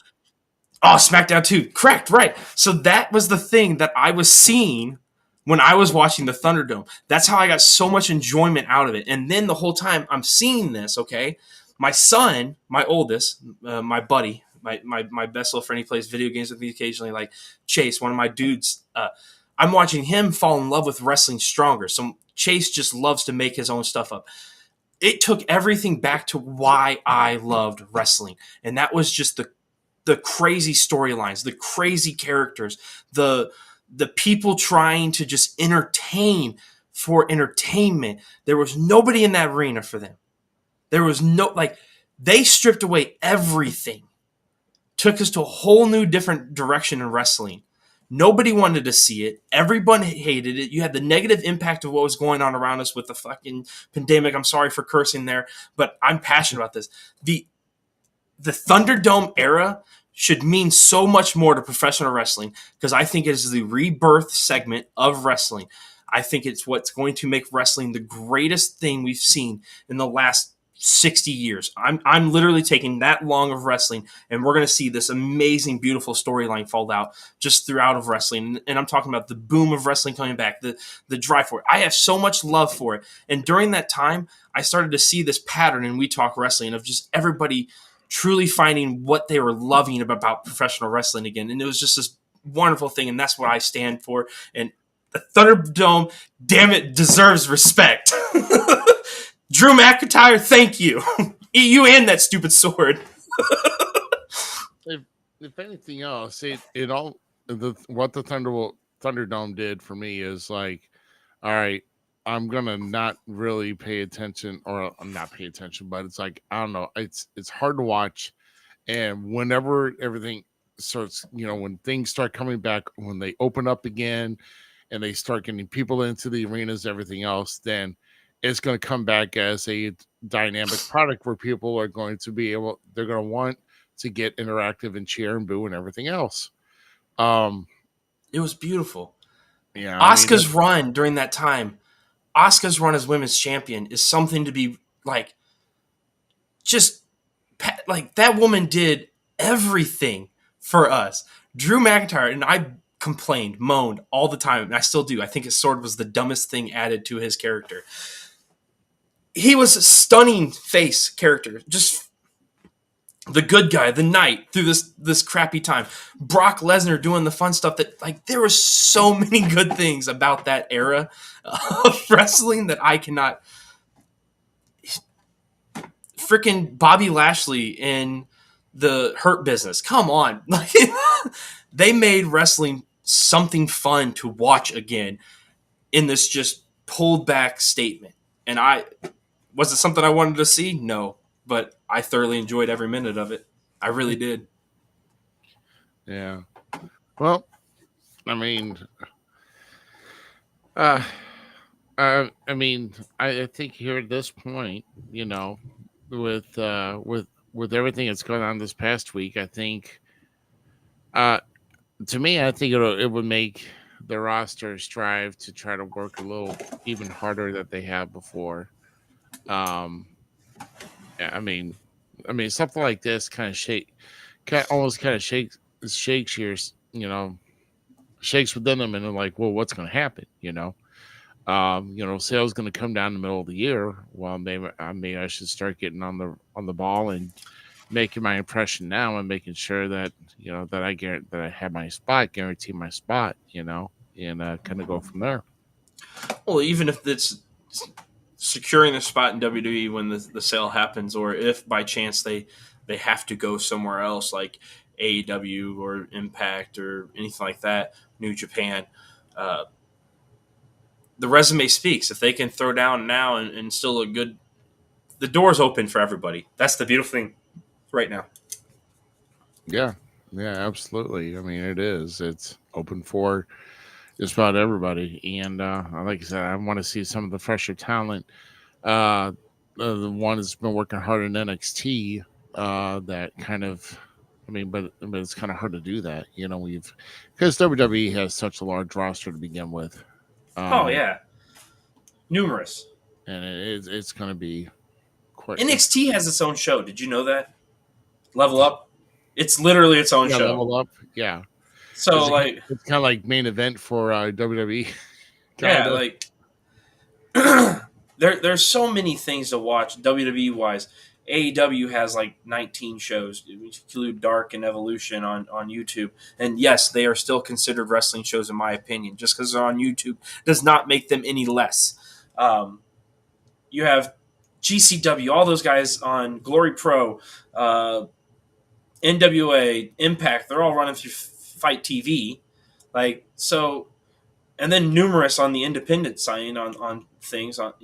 Oh, SmackDown 2. Correct, right. So that was the thing that I was seeing when I was watching the Thunderdome. That's how I got so much enjoyment out of it. And then the whole time I'm seeing this, okay, my son, my oldest, my buddy, my best little friend, he plays video games with me occasionally, like Chase, one of my dudes, I'm watching him fall in love with wrestling stronger. So Chase just loves to make his own stuff up. It took everything back to why I loved wrestling. And that was just the crazy storylines, the crazy characters, the people trying to just entertain for entertainment. There was nobody in that arena for them. There was they stripped away everything, took us to a whole new different direction in wrestling. Nobody wanted to see it. Everyone hated it. You had the negative impact of what was going on around us with the fucking pandemic. I'm sorry for cursing there, but I'm passionate about this. The Thunderdome era should mean so much more to professional wrestling because I think it is the rebirth segment of wrestling. I think it's what's going to make wrestling the greatest thing we've seen in the last 60 years. I'm literally taking that long of wrestling, and we're going to see this amazing, beautiful storyline fold out just throughout of wrestling. And I'm talking about the boom of wrestling coming back, the drive for it. I have so much love for it. And during that time, I started to see this pattern in We Talk Wrestling of just everybody truly finding what they were loving about professional wrestling again. And it was just this wonderful thing, and that's what I stand for. And the Thunderdome, damn it, deserves respect. Drew McIntyre, thank you. You and that stupid sword. If anything else, it all what the Thunderdome did for me is like, all right, I'm gonna not really pay attention, or I'm not pay attention, but it's like I don't know, it's hard to watch, and whenever everything starts, when things start coming back, when they open up again, and they start getting people into the arenas, everything else, then it's going to come back as a dynamic product where people are going to they're going to want to get interactive and cheer and boo and everything else. It was beautiful. Yeah, Asuka's run during that time, Asuka's run as women's champion is something to be like, just like that woman did everything for us. Drew McIntyre, and I complained, moaned all the time, and I still do. I think his sword was the dumbest thing added to his character. He was a stunning face character, just the good guy, the knight through this crappy time. Brock Lesnar doing the fun stuff that, like, there were so many good things about that era of wrestling that I cannot. Freaking Bobby Lashley in the Hurt Business. Come on. Like, they made wrestling something fun to watch again in this just pulled back statement. And was it something I wanted to see? No, but I thoroughly enjoyed every minute of it. I really did. Yeah. Well, I think here at this point, with everything that's going on this past week, I think, to me, I think it would make the roster strive to try to work a little even harder than they have before. Something like this almost shakes your, shakes within them, and they're like, well, what's going to happen? Sales going to come down in the middle of the year. Well, maybe I should start getting on the ball and making my impression now, and making sure that that I have my spot, guarantee my spot, and kind of go from there. Well, even if it's securing a spot in WWE when the sale happens, or if by chance they have to go somewhere else like AEW or Impact or anything like that, New Japan, the resume speaks. If they can throw down now and still look good, the door's open for everybody. That's the beautiful thing right now. Yeah, absolutely. It is. It's open for just about everybody. And like I said, I want to see some of the fresher talent. The one that's been working hard in NXT, that kind of, but it's kind of hard to do that. Because WWE has such a large roster to begin with. Oh yeah, numerous. And it's going to be quite. NXT has its own show. Did you know that? Level Up. It's literally its own Yeah, show. Level Up. Yeah. So it's kind of like main event for WWE. Yeah, like there's so many things to watch WWE wise. AEW has like 19 shows, which include Dark and Evolution on YouTube. And yes, they are still considered wrestling shows in my opinion. Just because they're on YouTube does not make them any less. You have GCW, all those guys on Glory Pro, NWA, Impact. They're all running through Fight TV, like so. And then numerous on the independent side on things and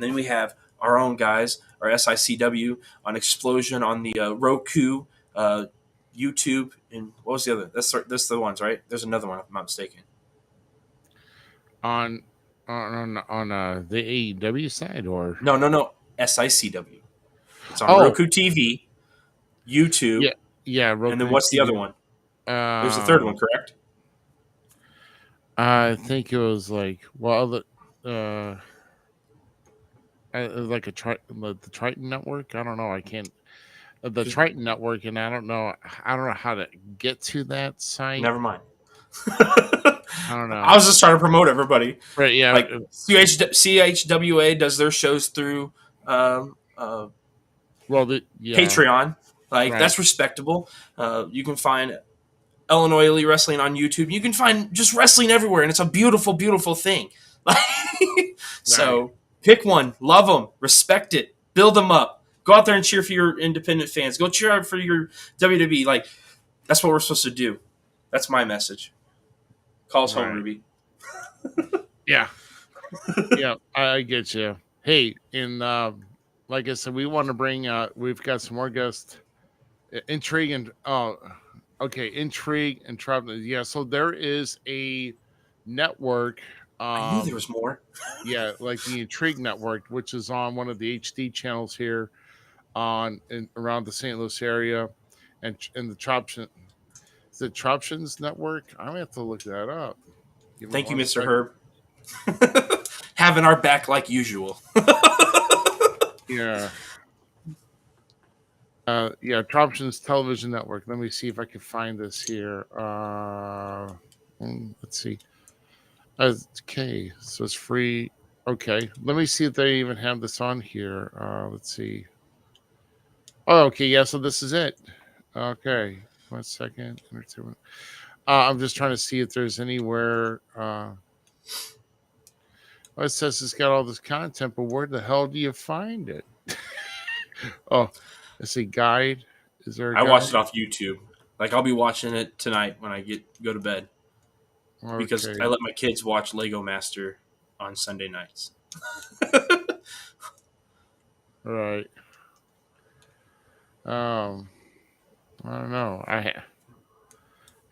then we have our own guys, our SICW on Explosion on the Roku, YouTube, and what was the other? That's the ones, right? There's another one if I'm not mistaken. On the AEW side or No, SICW. It's on Roku TV, YouTube, yeah, Roku and then what's TV. the other one? There's the third one, correct? I think it was like like the Triton Network. I don't know. I can't. The Triton Network, and I don't know how to get to that site. Never mind. I don't know. I was just trying to promote everybody. Right? Yeah. Like CHWA does their shows through Patreon. Like that's respectable. You can find Illinois Elite Wrestling on YouTube. You can find just wrestling everywhere, and it's a beautiful, beautiful thing. So pick one, love them, respect it, build them up. Go out there and cheer for your independent fans. Go cheer out for your WWE. Like that's what we're supposed to do. That's my message. Call us home, Ruby. Yeah, yeah, I get you. Hey, and like I said, we want to bring. We've got some more guests. Intrigue and Intrigue and Travel. Yeah, so there is a network. I knew there was more. Yeah, like the Intrigue Network, which is on one of the HD channels here around the St. Louis area, and the Troption. Is it Troptions Network? I'm gonna have to look that up. Thank you, Mr. Herb. Having our back like usual. Yeah. Troptions Television Network. Let me see if I can find this here. Let's see. Okay, so it's free. Okay, let me see if they even have this on here. Let's see. Oh, okay, yeah. So this is it. Okay, 1 second. I'm just trying to see if there's anywhere. It says it's got all this content, but where the hell do you find it? Oh, it's a guide. Is there? I watched it off YouTube. Like I'll be watching it tonight when I go to bed. Okay. Because I let my kids watch Lego Master on Sunday nights. Right. I don't know. I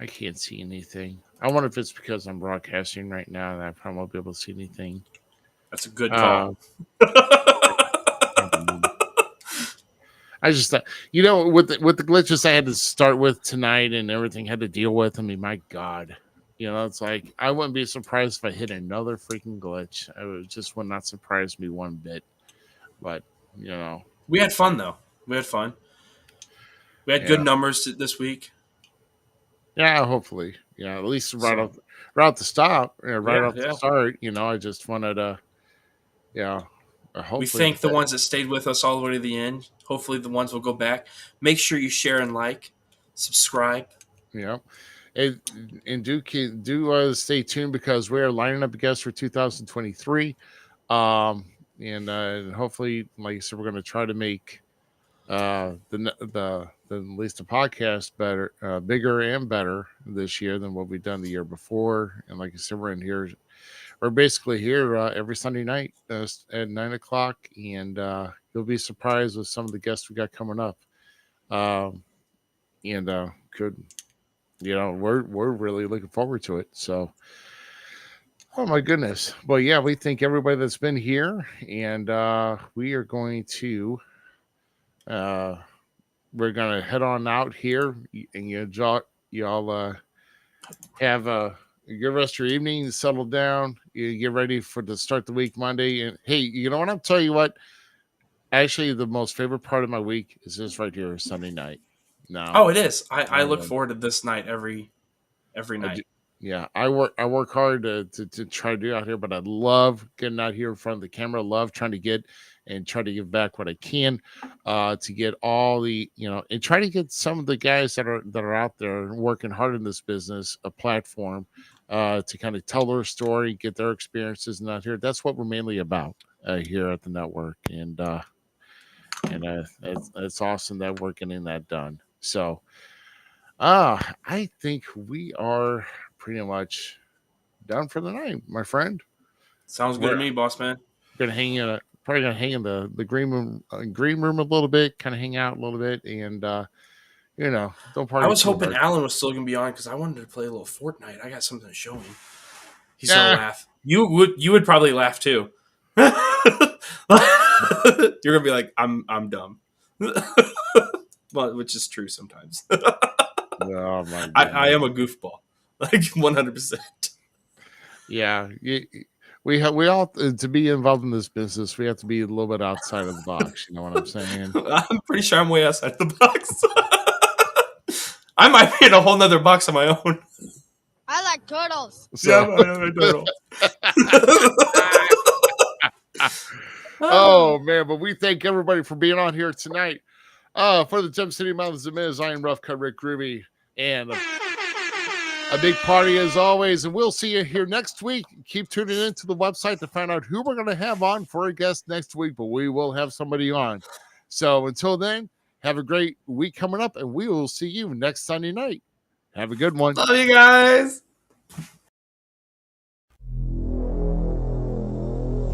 can't see anything. I wonder if it's because I'm broadcasting right now that I probably won't be able to see anything. That's a good call. I just thought, with the glitches I had to start with tonight and everything I had to deal with. I mean, my God. It's like I wouldn't be surprised if I hit another freaking glitch. It just would not surprise me one bit. But we had fun though. We had fun. We had good numbers this week. Yeah, hopefully. Yeah, at least right off the stop. Off the start. I just wanted to. Yeah. We thank the ones that stayed with us all the way to the end. Hopefully, the ones will go back. Make sure you share and like, subscribe. Yeah. And do stay tuned because we are lining up guests for 2023, and hopefully, like I said, we're going to try to make at least the podcast better, bigger and better this year than what we've done the year before. And like I said, we're basically here every Sunday night at 9:00, and you'll be surprised with some of the guests we got coming up. We're really looking forward to it. So, oh my goodness. Well, yeah, we thank everybody that's been here, and we are going to we're gonna head on out here, and y'all have a good rest of your evening, settle down, you get ready to start the week Monday. And hey, you know what? I'll tell you what. Actually, the most favorite part of my week is this right here, Sunday night. now. Oh, it is. I look forward to this night every night. I work hard to try to do out here, but I love getting out here in front of the camera. Love trying to give back what I can, to get all the, and try to get some of the guys that are out there working hard in this business a platform, to kind of tell their story, get their experiences, and out here. That's what we're mainly about here at the network, and it's awesome that we're getting that done. So, I think we are pretty much done for the night, my friend. Sounds good to me, boss man. Probably gonna hang in the green room a little bit, kind of hang out a little bit, and don't party. I was hoping hard. Alan was still gonna be on because I wanted to play a little Fortnite. I got something to show him. He's gonna laugh. You would probably laugh too. You're gonna be like, I'm dumb. Well, which is true sometimes. Oh my God. I am a goofball, like 100%. Yeah, we all, to be involved in this business, we have to be a little bit outside of the box. You know what I'm saying? I'm pretty sure I'm way outside the box. I might be in a whole nother box on my own. I like turtles. So, I like turtles. oh man, but we thank everybody for being on here tonight. For the Gem City Mountains, Z-Miz, I am Rough Cut Rick Ruby, and a big party as always. And we'll see you here next week. Keep tuning into the website to find out who we're going to have on for a guest next week, but we will have somebody on. So until then, have a great week coming up, and we will see you next Sunday night. Have a good one. Love you guys.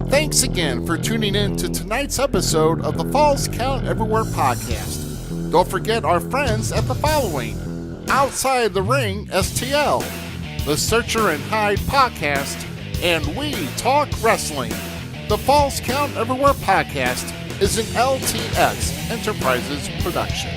Thanks again for tuning in to tonight's episode of the Falls Count Everywhere podcast. Don't forget our friends at the following: Outside the Ring STL, the Searcher and Hide podcast, and We Talk Wrestling. The Falls Count Everywhere podcast is an LTX Enterprises production.